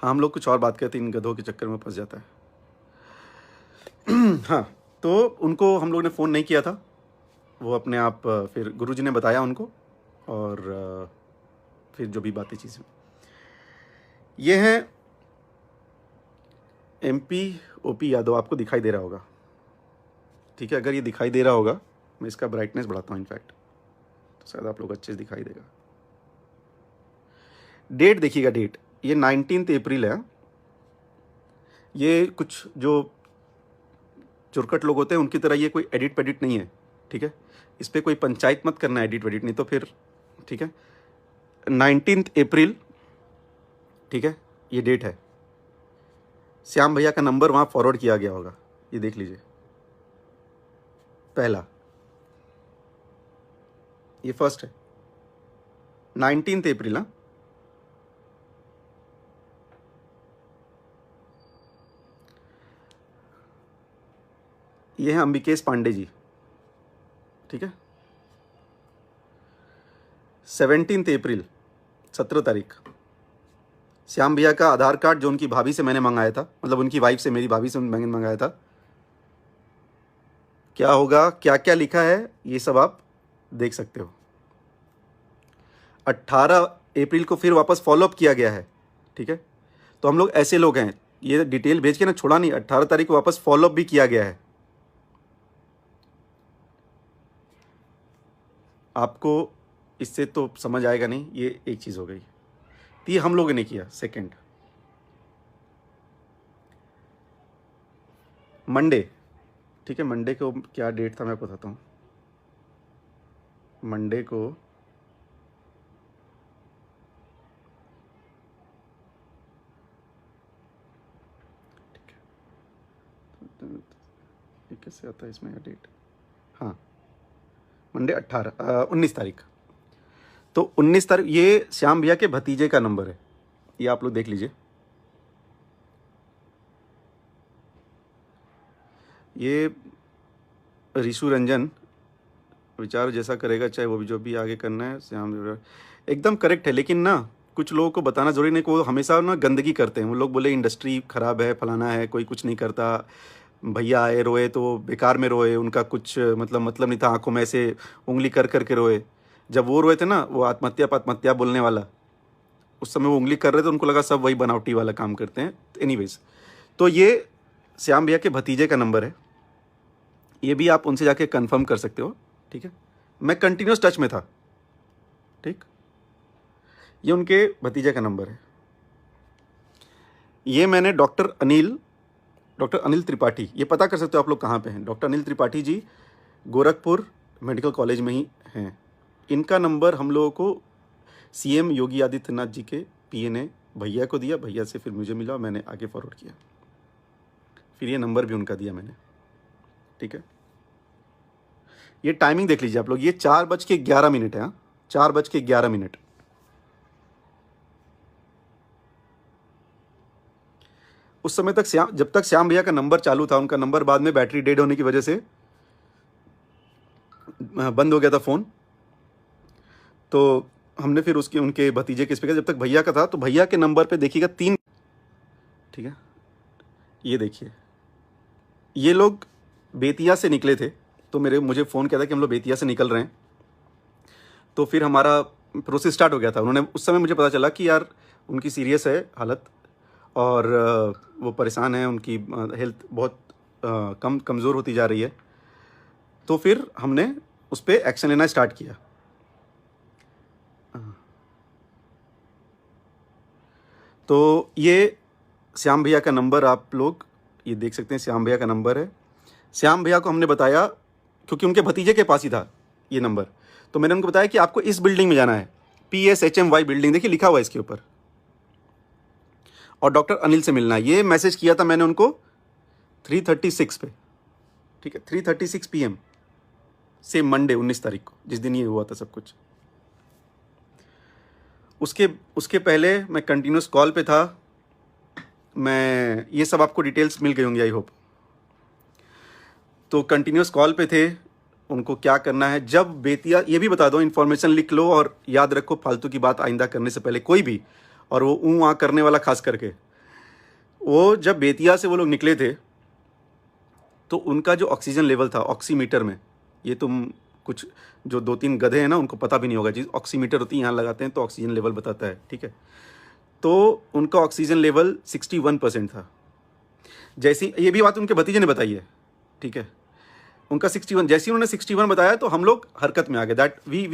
हाँ, हम लोग कुछ और बात करते हैं, इन गधों के चक्कर में फंस जाता है। हाँ, तो उनको हम लोग ने फ़ोन नहीं किया था, वो अपने आप फिर गुरुजी ने बताया उनको, और फिर जो भी बातें चीज़ें ये हैं। MP OP यादव आपको दिखाई दे रहा होगा, ठीक है। अगर ये दिखाई दे रहा होगा, मैं इसका ब्राइटनेस बढ़ाता हूँ इनफैक्ट, तो शायद आप लोग अच्छे से दिखाई देगा। डेट देखिएगा, डेट ये 19 अप्रैल है। ये कुछ जो चुरकट लोग होते हैं उनकी तरह ये कोई एडिट पेडिट नहीं है, ठीक है। इस पर कोई पंचायत मत करना एडिट वेडिट, नहीं तो फिर, ठीक है। 19 अप्रैल, ठीक है, ये डेट है। श्याम भैया का नंबर वहाँ फॉरवर्ड किया गया होगा, ये देख लीजिए। पहला, ये फर्स्ट है, 19 अप्रैल। हाँ, ये है अंबिकेश पांडे जी, ठीक है। 17 अप्रैल, 17 तारीख, श्याम भैया का आधार कार्ड जो उनकी भाभी से मैंने मंगाया था, मतलब उनकी वाइफ से, मेरी भाभी से मैंने मंगाया था। क्या होगा, क्या क्या लिखा है, ये सब आप देख सकते हो। 18 अप्रैल को फिर वापस फॉलोअप किया गया है, ठीक है। तो हम लोग ऐसे लोग हैं, ये डिटेल भेज के ना छोड़ा नहीं, 18 तारीख को वापस फॉलोअप भी किया गया है। आपको इससे तो समझ आएगा नहीं, ये एक चीज़ हो गई। तो ये हम लोगों ने किया। सेकंड, मंडे, ठीक है, मंडे को क्या डेट था मैं बताता हूँ। मंडे को ये कैसे आता है इसमें डेट, हाँ, मंडे 19 तारीख। तो 19 तारीख, ये श्याम भैया के भतीजे का नंबर है, ये आप लोग देख लीजिए। ये ऋषु रंजन, विचार जैसा करेगा चाहे वो भी जो भी आगे करना है, श्याम एकदम करेक्ट है। लेकिन ना कुछ लोगों को बताना जरूरी नहीं कि वो हमेशा ना गंदगी करते हैं। वो लोग बोले इंडस्ट्री खराब है, फलाना है, कोई कुछ नहीं करता, भैया आए रोए तो बेकार में रोए, उनका कुछ मतलब नहीं था, आंखों में ऐसे उंगली कर करके रोए। जब वो रोए थे ना, वो आत्महत्या बोलने वाला, उस समय वो उंगली कर रहे थे, उनको लगा सब वही बनावटी वाला काम करते हैं। एनीवेज, तो ये श्याम भैया के भतीजे का नंबर है, ये भी आप उनसे जाके कंफर्म कर सकते हो, ठीक है। मैं कंटिन्यूस टच में था, ठीक। ये उनके भतीजे का नंबर है। ये मैंने डॉक्टर अनिल त्रिपाठी, ये पता कर सकते हो आप लोग कहाँ पे हैं। Doctor Anil Tripathi ji Gorakhpur medical college में ही हैं। इनका नंबर हम लोगों को सीएम योगी आदित्यनाथ जी के पीए ने भैया को दिया, भैया से फिर मुझे मिला, मैंने आगे फॉरवर्ड किया, फिर ये नंबर भी उनका दिया मैंने। ठीक है, ये टाइमिंग देख लीजिए आप लोग, ये 4:11 है। 4:11। उस समय तक जब तक श्याम भैया का नंबर चालू था, उनका नंबर बाद में बैटरी डेड होने की वजह से बंद हो गया था फ़ोन। तो हमने फिर उनके भतीजे के इस पे जब तक भैया का था, तो भैया के नंबर पे देखिएगा 3। ठीक है, ये देखिए, ये लोग बेतिया से निकले थे, तो मुझे फ़ोन किया था कि हम लोग बेतिया से निकल रहे हैं। तो फिर हमारा प्रोसेस स्टार्ट हो गया था। उन्होंने उस समय मुझे पता चला कि यार उनकी सीरियस है हालत और वो परेशान है, उनकी हेल्थ बहुत कमज़ोर होती जा रही है। तो फिर हमने उस पर एक्शन लेना स्टार्ट किया। तो ये श्याम भैया का नंबर आप लोग ये देख सकते हैं, श्याम भैया का नंबर है। श्याम भैया को हमने बताया, क्योंकि उनके भतीजे के पास ही था ये नंबर, तो मैंने उनको बताया कि आपको इस बिल्डिंग में जाना है, PSHMY बिल्डिंग, देखिए लिखा हुआ है इसके ऊपर, और डॉक्टर अनिल से मिलना है। ये मैसेज किया था मैंने उनको 3:36 पे। ठीक है, 3:36 PM से मंडे 19 तारीख को, जिस दिन ये हुआ था सब कुछ। उसके पहले मैं कंटिन्यूस कॉल पे था। मैं ये सब आपको डिटेल्स मिल गई होंगी आई होप। तो कंटिन्यूस कॉल पे थे, उनको क्या करना है। जब बेतिया, ये भी बता दो, इन्फॉर्मेशन लिख लो और याद रखो, फालतू की बात आइंदा करने से पहले कोई भी, और वो वहाँ करने वाला खास करके, वो जब बेतिया से वो लोग निकले थे तो उनका जो ऑक्सीजन लेवल था ऑक्सीमीटर में, ये तुम कुछ जो 2-3 गधे हैं ना, उनको पता भी नहीं होगा, चीज़ ऑक्सीमीटर होती है, यहाँ लगाते हैं तो ऑक्सीजन लेवल बताता है। ठीक है, तो उनका ऑक्सीजन लेवल 61% था। जैसी ये भी बात उनके भतीजे ने बताई है। ठीक है, उनका 61, जैसे उन्होंने 61 बताया तो हम लोग हरकत में आ गए, दैट वी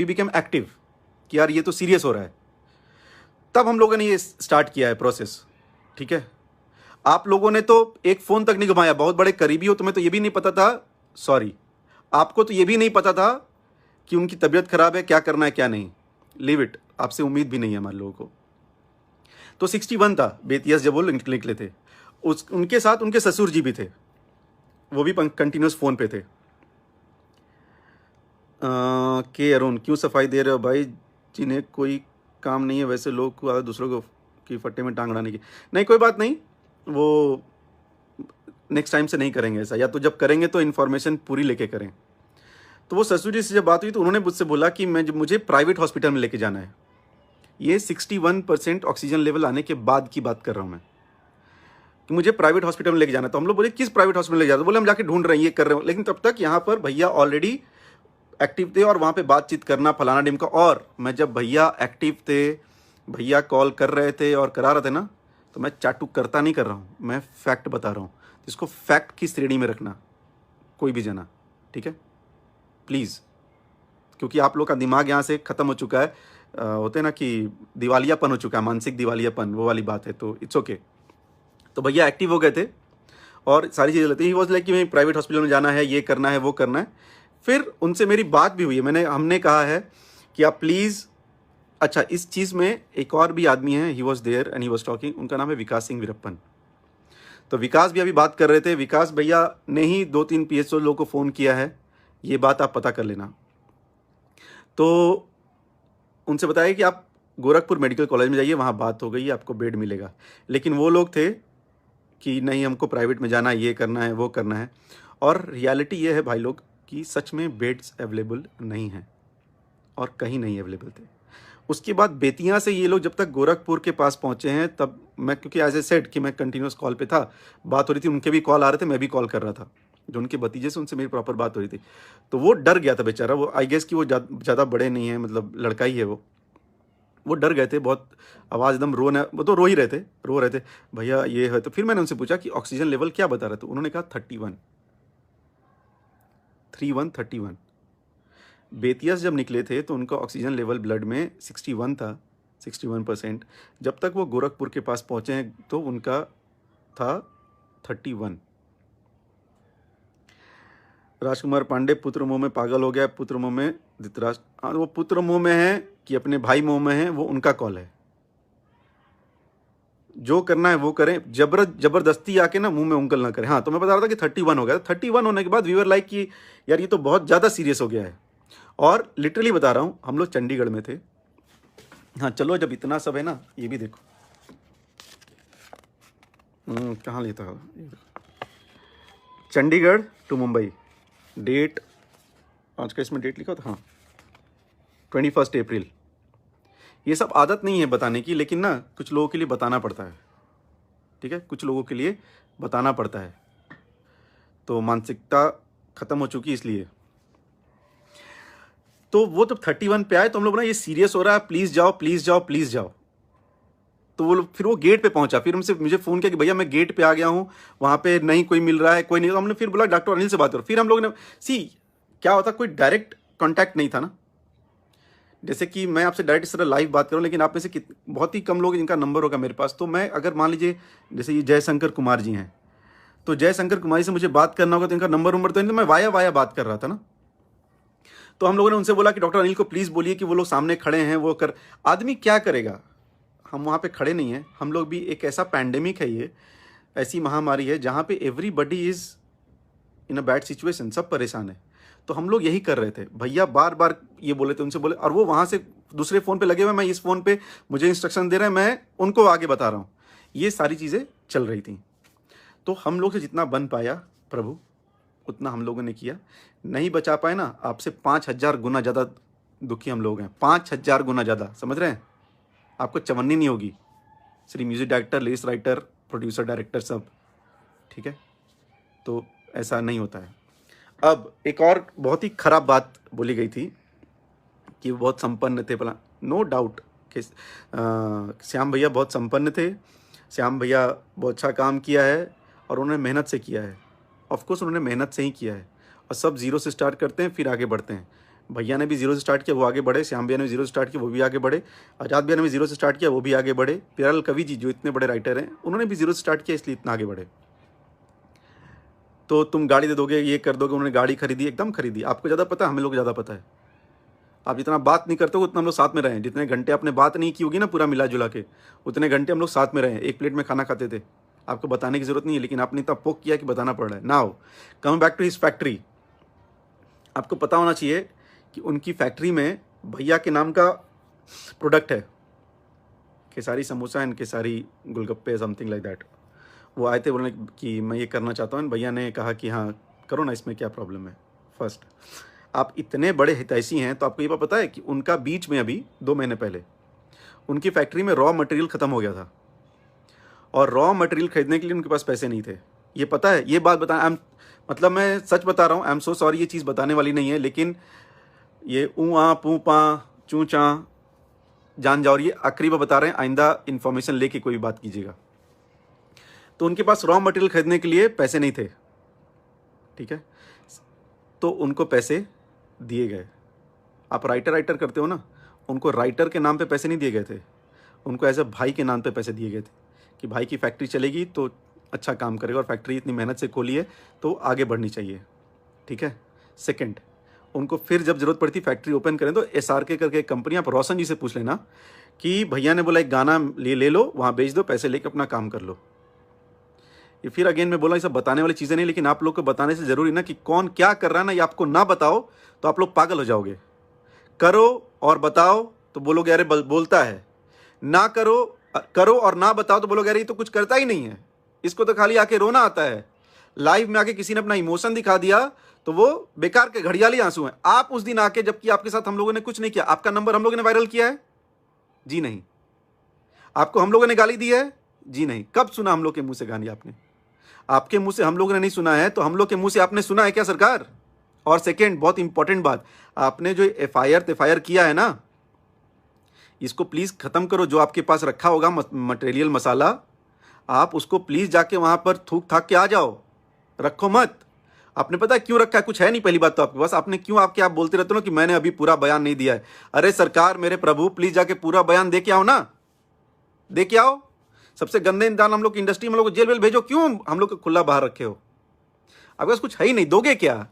बिकेम एक्टिव कि यार ये तो सीरियस हो रहा है। तब हम लोगों ने ये स्टार्ट किया है प्रोसेस। ठीक है, आप लोगों ने तो एक फ़ोन तक नहीं घुमाया, बहुत बड़े करीबी हो, तुम्हें तो ये भी नहीं पता था, सॉरी, आपको तो ये भी नहीं पता था कि उनकी तबीयत खराब है, क्या करना है क्या नहीं, लीव इट, आपसे उम्मीद भी नहीं है हमारे लोगों को। तो 61 था बेतिया जब वो निकले थे। उनके साथ उनके ससुर जी भी थे, वो भी कंटिन्यूस फ़ोन पे थे। के अरुण, क्यों सफाई दे रहे हो भाई, जिन्हें कोई काम नहीं है वैसे लोग को आदत दूसरों को की फट्टे में टांग अड़ाने की। नहीं, कोई बात नहीं, वो नेक्स्ट टाइम से नहीं करेंगे ऐसा, या तो जब करेंगे तो इन्फॉर्मेशन पूरी लेके करें। तो वो ससुर जी से जब बात हुई तो उन्होंने मुझसे बोला कि मुझे प्राइवेट हॉस्पिटल में लेके जाना है। ये 61% ऑक्सीजन लेवल आने के बाद की बात कर रहा हूँ मैं, कि मुझे प्राइवेट हॉस्पिटल में लेके जाना है। तो हम लोग बोले किस प्राइवेट हॉस्पिटल में लेके जाते, बोले हम जाके ढूंढ रहे हैं, ये कर रहे हो। लेकिन तब तक यहाँ पर भैया ऑलरेडी एक्टिव थे और वहाँ पे बातचीत करना फलाना डिम का। और मैं जब भैया एक्टिव थे, भैया कॉल कर रहे थे और करा रहे थे ना, तो मैं चाटू करता नहीं कर रहा हूँ, मैं फैक्ट बता रहा हूँ। इसको फैक्ट की श्रेणी में रखना कोई भी जना, ठीक है प्लीज़, क्योंकि आप लोग का दिमाग यहाँ से ख़त्म हो चुका है। होते हैं ना कि दिवालियापन हो चुका है, मानसिक दिवालियापन, वो वाली बात है। तो इट्स ओके। तो भैया एक्टिव हो गए थे और सारी चीज़ें लेते ही वॉज लाइक कि मैं प्राइवेट हॉस्पिटल में जाना है, ये करना है, वो करना है। फिर उनसे मेरी बात भी हुई है, हमने कहा है कि आप प्लीज़, अच्छा इस चीज़ में एक और भी आदमी है, he was there and he was talking, उनका नाम है विकास सिंह वीरप्पन। तो विकास भी अभी बात कर रहे थे, विकास भैया ने ही 2-3 PSO लोगों को फ़ोन किया है, ये बात आप पता कर लेना। तो उनसे बताया कि आप गोरखपुर मेडिकल कॉलेज में जाइए, वहाँ बात हो गई, आपको बेड मिलेगा। लेकिन वो लोग थे कि नहीं, हमको प्राइवेट में जाना है, ये करना है, वो करना है। और रियलिटी ये है भाई लोग कि सच में बेड्स अवेलेबल नहीं हैं और कहीं नहीं अवेलेबल थे। उसके बाद बेतिया से ये लोग जब तक गोरखपुर के पास पहुँचे हैं, तब मैं, क्योंकि एज ए सेड कि मैं कंटिन्यूस कॉल पे था, बात हो रही थी, उनके भी कॉल आ रहे थे, मैं भी कॉल कर रहा था, जो उनके भतीजे से उनसे मेरी प्रॉपर बात हो रही थी। तो वो डर गया था बेचारा, वो आई गेस कि वो ज़्यादा बड़े नहीं है, मतलब लड़का ही है वो डर गए थे बहुत, आवाज़ एकदम वो तो रो रहे थे भैया ये है। तो फिर मैंने उनसे पूछा कि ऑक्सीजन लेवल क्या बता रहे थे, उन्होंने कहा 31। बेतिया से जब निकले थे तो उनका ऑक्सीजन लेवल ब्लड में 61 था, 61%। जब तक वो गोरखपुर के पास पहुंचे हैं तो उनका था 31। राजकुमार पांडे, पुत्र मोह में पागल हो गया, पुत्र मोह में धृतराष्ट्र। हाँ, वो पुत्र मोह में है कि अपने भाई मोह में है, वो उनका कॉल है। जो करना है वो करें, जबरदस्ती आके ना मुंह में उंगल ना करें। हाँ, तो मैं बता रहा था कि 31 हो गया। 31 होने के बाद वी वर लाइक कि यार ये तो बहुत ज़्यादा सीरियस हो गया है। और लिटरली बता रहा हूँ, हम लोग चंडीगढ़ में थे। हाँ चलो, जब इतना सब है ना, ये भी देखो कहाँ लेता है, चंडीगढ़ टू मुंबई, डेट आज का इसमें डेट लिखा था, हाँ 21 अप्रैल। ये सब आदत नहीं है बताने की, लेकिन ना कुछ लोगों के लिए बताना पड़ता है, ठीक है, कुछ लोगों के लिए बताना पड़ता है। तो मानसिकता ख़त्म हो चुकी इसलिए। तो वो जब 31 पे आए तो हम लोग ना ये सीरियस हो रहा है, प्लीज़ जाओ प्लीज़ जाओ प्लीज़ जाओ। तो वो फिर वो गेट पे पहुंचा, फिर मुझे फ़ोन किया कि भैया मैं गेट पे आ गया हूँ, वहाँ पे नहीं कोई मिल रहा है, कोई नहीं। तो हमने फिर बोला डॉक्टर अनिल से बात करो। फिर हम लोग ने क्या होता, कोई डायरेक्ट कॉन्टैक्ट नहीं था ना, जैसे कि मैं आपसे डायरेक्ट इस तरह लाइव बात करूँ, लेकिन आप में से बहुत ही कम लोग जिनका नंबर होगा मेरे पास। तो मैं अगर मान लीजिए जैसे ये जयशंकर कुमार जी हैं, तो जयशंकर कुमार जी से मुझे बात करना होगा तो इनका नंबर तो नहीं, तो मैं वाया बात कर रहा था ना। तो हम लोगों ने उनसे बोला कि डॉक्टर अनिल को प्लीज़ बोलिए कि वो लोग सामने खड़े हैं, वो कर। आदमी क्या करेगा, हम वहाँ पे खड़े नहीं हैं। हम लोग भी, एक ऐसा पैंडेमिक है, ये ऐसी महामारी है जहाँ पे everybody is in a bad situation, सब परेशान है। तो हम लोग यही कर रहे थे, भैया बार बार ये बोले थे, उनसे बोले, और वो वहाँ से दूसरे फ़ोन पे लगे हुए, मैं इस फ़ोन पे मुझे इंस्ट्रक्शन दे रहे हैं, मैं उनको आगे बता रहा हूँ। ये सारी चीज़ें चल रही थी। तो हम लोग से जितना बन पाया प्रभु उतना हम लोगों ने किया। नहीं बचा पाए ना, आपसे 5000 गुना ज़्यादा दुखी हम लोग हैं, 5000 गुना ज़्यादा, समझ रहे हैं। आपको चवन्नी नहीं होगी, सिर्फ music director, lyrics writer, producer, director सब, ठीक है। तो ऐसा नहीं होता है। अब एक और बहुत ही खराब बात बोली गई थी कि वो बहुत संपन्न थे, भला नो डाउट कि श्याम भैया बहुत संपन्न थे, श्याम भैया बहुत अच्छा काम किया है और उन्होंने मेहनत से किया है। ऑफकोर्स उन्होंने मेहनत से ही किया है, और सब जीरो से स्टार्ट करते हैं फिर आगे बढ़ते हैं। भैया ने भी जीरो से स्टार्ट किया, वो आगे बढ़े। श्याम भैया ने भी जीरो से स्टार्ट किया, वो भी आगे बढ़े। आज़ाद भैया ने भी जीरो से स्टार्ट किया, वो भी आगे बढ़े। प्यारेलाल कवि जी जो इतने बड़े राइटर हैं, उन्होंने भी जीरो से स्टार्ट किया, इसलिए इतना आगे बढ़े। तो तुम गाड़ी दे दोगे, ये कर दोगे, उन्होंने गाड़ी खरीदी, एकदम खरीदी। आपको ज़्यादा पता है, हमें लोग ज़्यादा पता है। आप जितना बात नहीं करते हो उतना हम लोग साथ में रहे। जितने घंटे आपने बात नहीं की होगी ना पूरा मिला जुला के, उतने घंटे हम लोग साथ में रहे, एक प्लेट में खाना खाते थे। आपको बताने की जरूरत नहीं है, लेकिन आपने इतना पोक किया कि बताना पड़ रहा है। Now coming back to his factory, आपको पता होना चाहिए कि उनकी फैक्ट्री में भैया के नाम का प्रोडक्ट है, Khesari samosa and Khesari golgappe, something like that. वो आए थे बोलने कि मैं ये करना चाहता हूँ। भैया ने कहा कि हाँ करो ना, इसमें क्या प्रॉब्लम है। फर्स्ट, आप इतने बड़े हितैषी हैं तो आपको ये पता है कि उनका बीच में अभी 2 महीने पहले उनकी फैक्ट्री में रॉ मटेरियल ख़त्म हो गया था, और रॉ मटेरियल खरीदने के लिए उनके पास पैसे नहीं थे। ये पता है, ये बात बताएं, मतलब मैं सच बता रहा हूँ, आई एम सो सॉरी, ये चीज़ बताने वाली नहीं है, लेकिन ये आ पू पा चू चा जान जाओ, ये आखिरी बार बता रहे हैं, आइंदा इन्फॉर्मेशन लेके कोई बात कीजिएगा। तो उनके पास रॉ मटेरियल खरीदने के लिए पैसे नहीं थे, ठीक है। तो उनको पैसे दिए गए। आप राइटर करते हो ना, उनको राइटर के नाम पे पैसे नहीं दिए गए थे, उनको एज अ भाई के नाम पे पैसे दिए गए थे कि भाई की फैक्ट्री चलेगी तो अच्छा काम करेगा, और फैक्ट्री इतनी मेहनत से खोली है तो आगे बढ़नी चाहिए, ठीक है। सेकंड, उनको फिर जब जरूरत पड़ती फैक्ट्री ओपन करें तो SRK करके कंपनी, आप रोशन जी से पूछ लेना कि भैया ने बोला एक गाना ले लो, वहाँ बेच दो, पैसे लेके अपना काम कर लो। ये फिर अगेन मैं बोला, ये सब बताने वाली चीज़ें नहीं, लेकिन आप लोग को बताने से ज़रूरी ना कि कौन क्या कर रहा है ना, ये आपको ना बताओ तो आप लोग पागल हो जाओगे। करो और बताओ तो बोलोगे अरे बोलता है, ना करो और ना बताओ तो बोलोगे अरे ये तो कुछ करता ही नहीं है, इसको तो खाली आके रोना आता है। लाइव में आके किसी ने अपना इमोशन दिखा दिया तो वो बेकार के घड़ियाली आंसू हैं। आप उस दिन आके, जबकि आपके साथ हम लोगों ने कुछ नहीं किया, आपका नंबर हम लोगों ने वायरल किया है? जी नहीं। आपको हम लोगों ने गाली दी है? जी नहीं। कब सुना हम लोग के मुंह से गाली आपने? आपके मुंह से हम लोगों ने नहीं सुना है, तो हम लोग के मुंह से आपने सुना है क्या सरकार? और सेकेंड, बहुत इंपॉर्टेंट बात, आपने जो FIR किया है ना, इसको प्लीज खत्म करो। जो आपके पास रखा होगा मटेरियल मसाला, आप उसको प्लीज जाके वहां पर थूक थाक के आ जाओ, रखो मत। आपने पता है क्यों रखा है? कुछ है नहीं, पहली बात तो आपके पास, आपने क्यों, आप बोलते रहते हो ना कि मैंने अभी पूरा बयान नहीं दिया है। अरे सरकार, मेरे प्रभु, प्लीज जाके पूरा बयान दे के आओ ना, दे के आओ। सबसे गंदे इंसान हम लोग की इंडस्ट्री में लोग जेल वेल भेजो, क्यों हम लोग को खुला बाहर रखे हो? आपके पास कुछ है ही नहीं, दोगे क्या?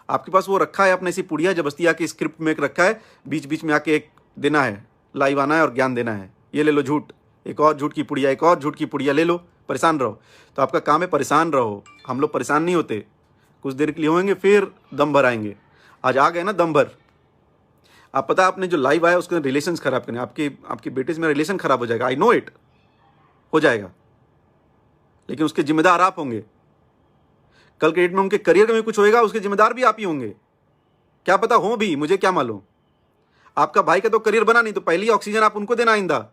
आपके पास वो रखा है अपने सी पुड़िया जबरदस्ती आके स्क्रिप्ट में रखा है, बीच बीच में आके एक देना है, लाइव आना है और ज्ञान देना है। ये ले लो झूठ, एक और झूठ की पुड़िया, एक और झूठ की पुड़िया ले लो, परेशान रहो। तो आपका काम है परेशान रहो। हम लोग परेशान नहीं होते, कुछ देर के लिए होंगे फिर दम भर आएंगे। आज आ गए ना दम भर। आप पता, आपने जो लाइव आया उसके रिलेशन खराब करने, आपके बेटे से मेरा रिलेशन खराब हो जाएगा, आई नो इट, हो जाएगा, लेकिन उसके जिम्मेदार आप होंगे। कल के डेट में उनके करियर में कुछ होएगा, उसके जिम्मेदार भी आप ही होंगे। क्या पता हो भी, मुझे क्या मालूम। आपका भाई का तो करियर बना नहीं, तो पहली ऑक्सीजन आप उनको देना आइंदा।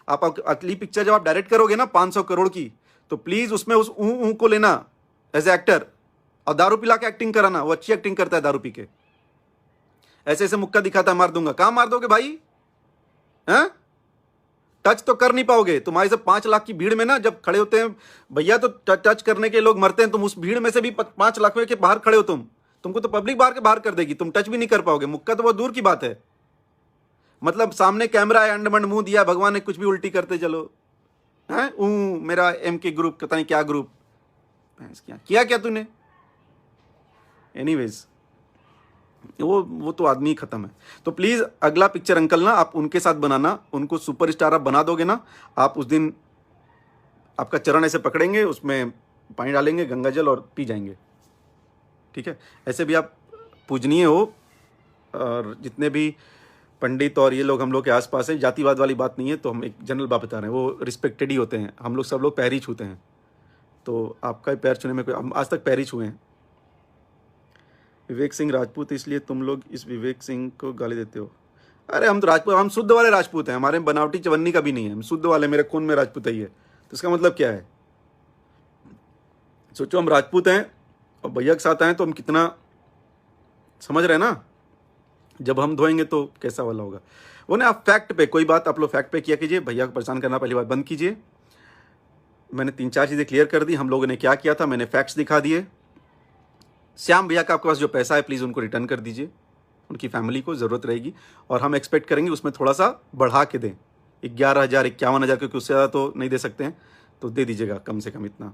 आप अगली पिक्चर जब आप डायरेक्ट करोगे ना 500 करोड़ की, तो प्लीज उसमें उस ऊ को लेना एज ए एक्टर, और दारू पिला के एक्टिंग कराना। वो अच्छी एक्टिंग करता है दारू पी के, ऐसे ऐसे मुक्का दिखाता है, मार दूंगा। कहां मार दोगे भाई? हैं? टच तो कर नहीं पाओगे। तुम्हारे से 5 लाख की भीड़ में ना जब खड़े होते हैं भैया, तो टच करने के लोग मरते हैं। तुम उस भीड़ में से भी 5 लाख में के बाहर खड़े हो, तुमको तो पब्लिक बाहर के बाहर कर देगी, तुम टच भी नहीं कर पाओगे। मुक्का तो बहुत दूर की बात है। मतलब सामने कैमरा है, अंडमंड मुंह दिया, भगवान ने कुछ भी उल्टी करते चलो। हैं? मेरा एम के ग्रुप, पता नहीं क्या ग्रुप किया क्या तूने? एनीवेज, वो तो आदमी खत्म है। तो प्लीज अगला पिक्चर अंकल ना आप उनके साथ बनाना, उनको सुपरस्टार आप बना दोगे ना, आप उस दिन आपका चरण ऐसे पकड़ेंगे, उसमें पानी डालेंगे गंगा जल और पी जाएंगे, ठीक है? ऐसे भी आप पूजनीय हो। और जितने भी पंडित और ये लोग हम लोग के आसपास हैं, जातिवाद वाली बात नहीं है, तो हम एक जनरल बात बता रहे हैं, वो रिस्पेक्टेड ही होते हैं। हम लोग सब लोग पैर ही छूते हैं, तो आपका पैर छूने में कोई, हम आज तक पैर ही छुए हैं। विवेक सिंह राजपूत, इसलिए तुम लोग इस विवेक सिंह को गाली देते हो? अरे हम तो राजपूत, हम शुद्ध वाले राजपूत हैं, हमारे बनावटी चवन्नी का भी नहीं है, हम शुद्ध वाले, मेरे खून में राजपूत ही है। तो इसका मतलब क्या है? सोचो हम राजपूत हैं और भैया के साथ आए तो हम कितना, समझ रहे हैं ना? जब हम धोएंगे तो कैसा वाला होगा वो ना। आप फैक्ट पे, कोई बात आप लोग फैक्ट पे किया कीजिए, भैया को परेशान करना पहली बात बंद कीजिए। मैंने 3-4 चीज़ें क्लियर कर दी, हम लोगों ने क्या किया था, मैंने फैक्ट्स दिखा दिए। श्याम भैया का आपके पास जो पैसा है प्लीज़ उनको रिटर्न कर दीजिए, उनकी फैमिली को ज़रूरत रहेगी, और हम एक्सपेक्ट करेंगे उसमें थोड़ा सा बढ़ा के दें, 11,000 51,000, क्योंकि उससे ज़्यादा तो नहीं दे सकते हैं, तो दे दीजिएगा कम से कम इतना।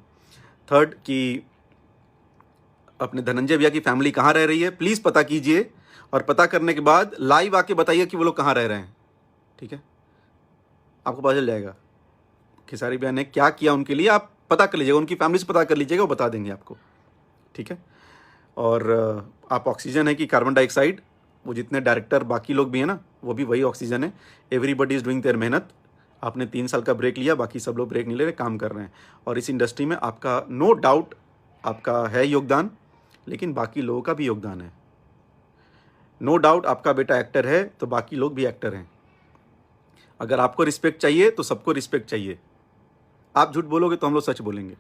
थर्ड कि अपने धनंजय भैया की फैमिली कहाँ रह रही है प्लीज़ पता कीजिए, और पता करने के बाद लाइव आके बताइए कि वो लोग कहाँ रह रहे हैं, ठीक है? आपको पता चल जाएगा खेसारी भैया ने क्या किया उनके लिए। आप पता कर लीजिएगा, उनकी फैमिली से पता कर लीजिएगा, वो बता देंगे आपको, ठीक है? और आप ऑक्सीजन है कि कार्बन डाइऑक्साइड, वो जितने डायरेक्टर बाकी लोग भी हैं ना, वो भी वही ऑक्सीजन है। एवरीबडी इज़ डूइंग देयर मेहनत। आपने 3 साल का ब्रेक लिया, बाकी सब लोग ब्रेक नहीं ले रहे, काम कर रहे हैं। और इस इंडस्ट्री में आपका नो डाउट आपका है योगदान, लेकिन बाकी लोगों का भी योगदान है। नो डाउट आपका बेटा एक्टर है, तो बाकी लोग भी एक्टर हैं। अगर आपको रिस्पेक्ट चाहिए तो सबको रिस्पेक्ट चाहिए। आप झूठ बोलोगे तो हम लोग सच बोलेंगे।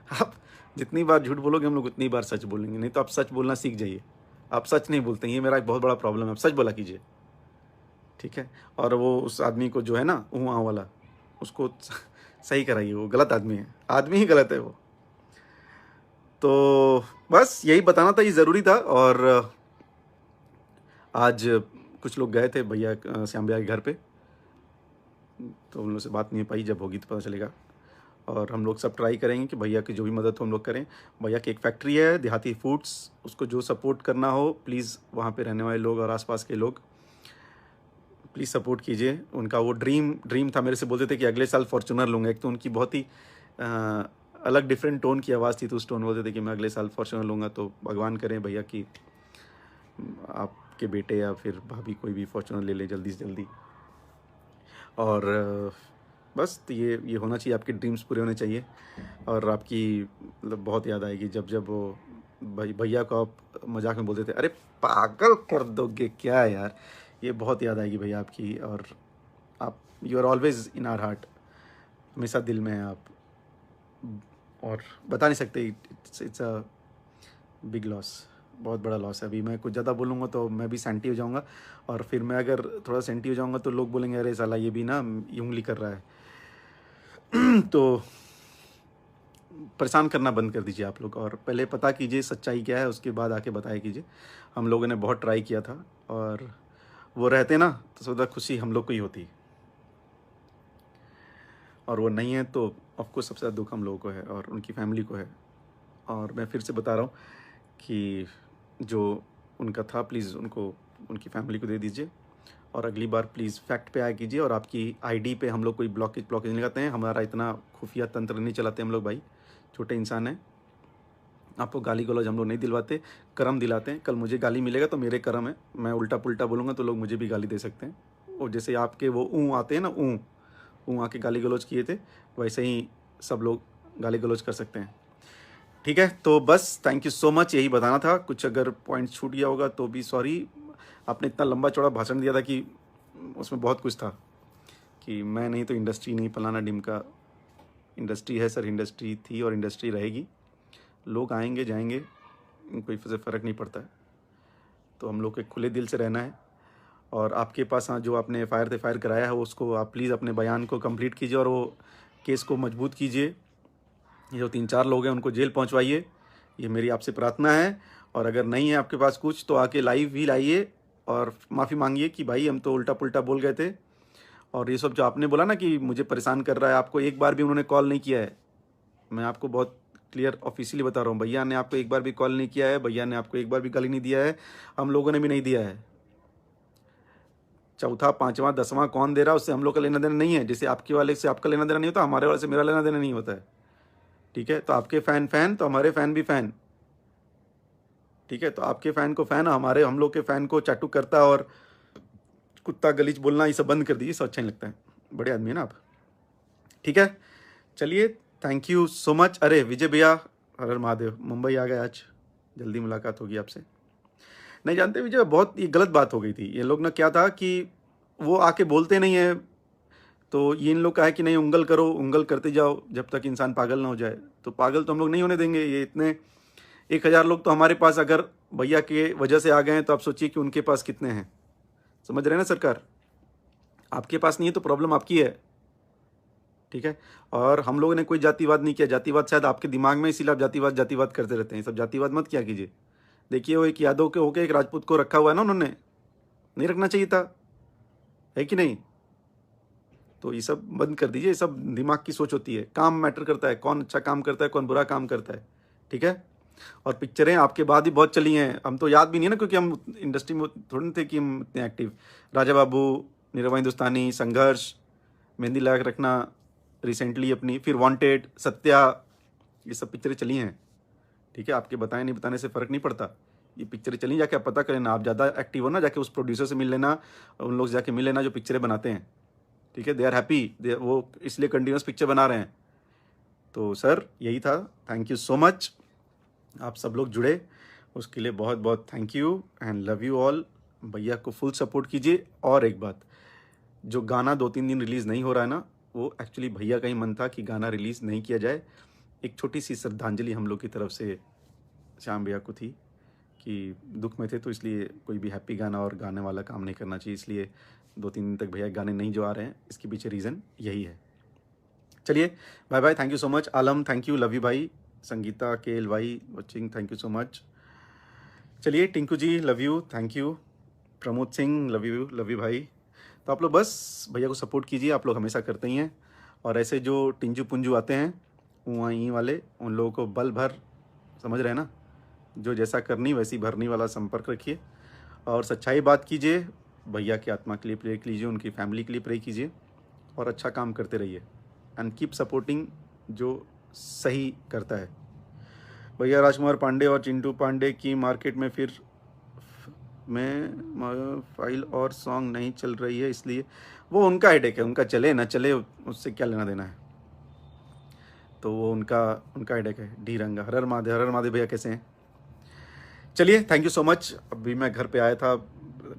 आप जितनी बार झूठ बोलोगे हम लोग उतनी बार सच बोलेंगे, नहीं तो आप सच बोलना सीख जाइए। आप सच नहीं बोलते, ये मेरा एक बहुत बड़ा प्रॉब्लम है। आप सच बोला कीजिए, ठीक है? और वो उस आदमी को जो है ना वाला, उसको सही कराइए, वो गलत आदमी है, आदमी ही गलत है वो। तो बस यही बताना था, ये ज़रूरी था। और आज कुछ लोग गए थे भैया श्याम भैया के घर पे, तो उन लोगों से बात नहीं हो पाई, जब होगी तो पता चलेगा। और हम लोग सब ट्राई करेंगे कि भैया की जो भी मदद हो हम लोग करें। भैया की एक फैक्ट्री है देहाती फूड्स, उसको जो सपोर्ट करना हो प्लीज़, वहाँ पे रहने वाले लोग और आसपास के लोग प्लीज़ सपोर्ट कीजिए। उनका वो ड्रीम था, मेरे से बोलते थे कि अगले साल फॉर्चूनर लूँगा। एक तो उनकी बहुत ही अलग डिफरेंट टोन की आवाज़ थी, तो उस टोन बोलते थे कि मैं अगले साल फॉर्चूनर लूँगा। तो भगवान करें भैया की आपके बेटे या फिर भाभी कोई भी फॉर्चूनर ले ले जल्दी से जल्दी। और बस तो ये होना चाहिए, आपके ड्रीम्स पूरे होने चाहिए। और आपकी मतलब बहुत याद आएगी जब वो भैया को आप मजाक में बोलते थे, अरे पागल कर दोगे क्या यार। ये बहुत याद आएगी भैया आपकी। और आप you are always in our heart, हमेशा दिल में हैं आप। और बता नहीं सकते, इट्स अ बिग लॉस, बहुत बड़ा लॉस है। अभी मैं कुछ ज़्यादा बोलूँगा तो मैं भी सेंटी हो जाऊँगा, और फिर मैं अगर थोड़ा सेंटी हो जाऊँगा तो लोग बोलेंगे अरे साला ये भी ना उंगली कर रहा है। तो परेशान करना बंद कर दीजिए आप लोग, और पहले पता कीजिए सच्चाई क्या है, उसके बाद आके बताया कीजिए। हम लोगों ने बहुत ट्राई किया था, और वो रहते ना तो ज़्यादा खुशी हम लोग को ही होती, और वो नहीं है तो ऑफकोर्स सबसे ज़्यादा दुख हम लोगों को है और उनकी फैमिली को है। और मैं फिर से बता रहा हूँ कि जो उनका था प्लीज़ उनको, उनकी फैमिली को दे दीजिए, और अगली बार प्लीज़ फैक्ट पे आया कीजिए। और आपकी आईडी पे हम लोग कोई ब्लॉकेज नहीं लगाते हैं, हमारा इतना खुफिया तंत्र नहीं चलाते हम लोग भाई, छोटे इंसान हैं। आपको गाली गलौज हम लोग नहीं दिलवाते, कर्म दिलाते हैं। कल मुझे गाली मिलेगा तो मेरे कर्म है, मैं उल्टा पुल्टा बोलूँगा तो लोग मुझे भी गाली दे सकते हैं। और जैसे आपके वो आते हैं ना, आके गाली गलौज किए थे, वैसे ही सब लोग गाली गलौज कर सकते हैं। ठीक है, तो बस थैंक यू सो मच, यही बताना था। कुछ अगर पॉइंट छूट गया होगा तो भी सॉरी। आपने इतना लंबा चौड़ा भाषण दिया था कि उसमें बहुत कुछ था कि मैं नहीं तो इंडस्ट्री नहीं, फलाना डिमका। इंडस्ट्री है सर, इंडस्ट्री थी और इंडस्ट्री रहेगी। लोग आएंगे जाएंगे, कोई से फ़र्क नहीं पड़ता है। तो हम लोग के खुले दिल से रहना है। और आपके पास जो आपने एफ कराया है उसको आप प्लीज़ अपने बयान को कंप्लीट कीजिए और वो केस को मजबूत कीजिए। ये जो 3-4 लोग हैं उनको जेल पहुंचवाइए, ये मेरी आपसे प्रार्थना है। और अगर नहीं है आपके पास कुछ तो आके लाइव भी लाइए और माफ़ी मांगिए कि भाई हम तो उल्टा पुल्टा बोल गए थे। और ये सब जो आपने बोला ना कि मुझे परेशान कर रहा है, आपको एक बार भी उन्होंने कॉल नहीं किया है। मैं आपको बहुत क्लियर ऑफिशियली बता रहा हूँ, भैया ने आपको एक बार भी कॉल नहीं किया है, भैया ने आपको एक बार भी गाली नहीं दिया है, हम लोगों ने भी नहीं दिया है। चौथा, पांचवा, 10वां कौन दे रहा है उससे हम लोग का लेना देना नहीं है। जैसे आपके वाले से आपका लेना देना नहीं होता, हमारे वाले से मेरा लेना देना नहीं होता है। ठीक है, तो आपके फैन तो हमारे फैन भी फैन। ठीक है, तो आपके फैन को फैन, हमारे हम लोग के फैन को चाटू करता और कुत्ता गलीच बोलना, ये सब बंद कर दीजिए, सब अच्छा नहीं लगता है। बड़े आदमी है ना आप। ठीक है, चलिए, थैंक यू सो मच। अरे विजय भैया, हर हर महादेव, मुंबई आ गए आज, जल्दी मुलाकात होगी आपसे। नहीं जानते विजय, बहुत ये गलत बात हो गई थी। ये लोग ना क्या था कि वो आके बोलते नहीं है, तो ये इन लोग का है कि नहीं उंगल करो, उंगल करते जाओ जब तक इंसान पागल ना हो जाए। तो पागल तो हम लोग नहीं होने देंगे। ये इतने 1000 लोग तो हमारे पास अगर भैया के वजह से आ गए हैं, तो आप सोचिए कि उनके पास कितने हैं। समझ रहे हैं ना सरकार, आपके पास नहीं है तो प्रॉब्लम आपकी है। ठीक है, और हम लोगों ने कोई जातिवाद नहीं किया। जातिवाद शायद आपके दिमाग में, इसीलिए आप जातिवाद जातिवाद करते रहते हैं। सब जातिवाद मत किया कीजिए। देखिए वो एक यादव के होके एक राजपूत को रखा हुआ है ना उन्होंने, नहीं रखना चाहिए था, है कि नहीं। तो ये सब बंद कर दीजिए, ये सब दिमाग की सोच होती है। काम मैटर करता है, कौन अच्छा काम करता है, कौन बुरा काम करता है। ठीक है, और पिक्चरें आपके बाद ही बहुत चली हैं, हम तो याद भी नहीं है ना, क्योंकि हम इंडस्ट्री में थोड़े थे कि हम इतने एक्टिव। राजा बाबू, नीरवा हिंदुस्तानी, संघर्ष, मेहंदी लगा के रखना रिसेंटली अपनी, फिर वांटेड, सत्या, ये सब पिक्चरें चली हैं। ठीक है, आपके बताए नहीं बताने से फ़र्क नहीं पड़ता। ये पिक्चरें चली, जाके आप पता कर लेना। आप ज़्यादा एक्टिव हो ना, जाके उस प्रोड्यूसर से मिल लेना, उन लोग से जाके मिल लेना जो पिक्चरें बनाते हैं। ठीक है, दे आर हैप्पी, वो इसलिए कंटिन्यूस पिक्चर बना रहे हैं। तो सर यही था, थैंक यू सो मच। आप सब लोग जुड़े उसके लिए बहुत बहुत thank you and love you all. भैया को फुल सपोर्ट कीजिए। और एक बात, जो गाना 2-3 दिन रिलीज़ नहीं हो रहा है ना, वो एक्चुअली भैया का ही मन था कि गाना रिलीज़ नहीं किया जाए। एक छोटी सी श्रद्धांजलि हम लोग की तरफ से श्याम भैया को थी कि दुख में थे, तो इसलिए कोई भी हैप्पी गाना और गाने वाला काम नहीं करना चाहिए। इसलिए 2-3 दिन तक भैया गाने नहीं जो आ रहे हैं, इसके पीछे रीज़न यही है। चलिए, bye bye, thank you so much. Alam thank you, love you भाई। संगीता केल भाई watching, thank you so much. चलिए, Tinku ji love you, thank you. Pramod Singh love you भाई। तो आप लोग बस भैया को सपोर्ट कीजिए, आप लोग हमेशा करते ही हैं। और ऐसे जो टिंजू पुंजू आते हैं वहीं वाले, उन लोगों को बल भर, समझ रहे हैं ना, जो जैसा करनी वैसी भरनी वाला संपर्क रखिए और सच्चाई बात कीजिए। भैया की आत्मा के लिए प्रे कीजिए, उनकी फैमिली के लिए प्रे कीजिए और अच्छा काम करते रहिए एंड कीप सपोर्टिंग जो सही करता है। भैया राजकुमार पांडे और चिंटू पांडे की मार्केट में फिर में फाइल और सॉन्ग नहीं चल रही है, इसलिए वो उनका हेडेक है। उनका चले ना चले उससे क्या लेना देना है, तो वो उनका हेडेक है। डी रंगा, हर हर महादेव भैया कैसे हैं। चलिए, थैंक यू सो मच। अभी मैं घर पे आया था,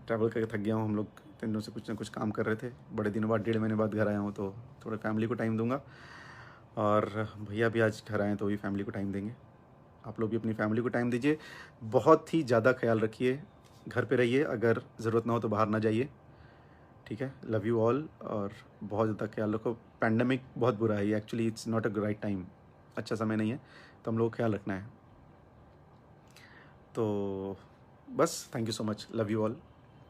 ट्रैवल करके थक गया हूँ। हम लोग 3 दिनों से कुछ ना कुछ काम कर रहे थे, बड़े दिनों बाद, 1.5 महीने बाद घर आया हूँ, तो थोड़ा फैमिली को टाइम दूंगा। और भैया भी आज घर आए तो भी फैमिली को टाइम देंगे। आप लोग भी अपनी फैमिली को टाइम दीजिए, बहुत ही ज़्यादा ख्याल रखिए, घर पे रहिए, अगर ज़रूरत ना हो तो बाहर ना जाइए। ठीक है, लव यू ऑल। और बहुत ज़्यादा ख्याल रखो। पैंडमिक बहुत बुरा है ये, actually it's not a right time. अच्छा समय नहीं है, तो हम लोग को ख्याल रखना है। तो बस, thank you so much, love you all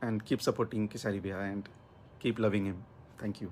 and keep supporting Kesari भैया and keep loving him. Thank you.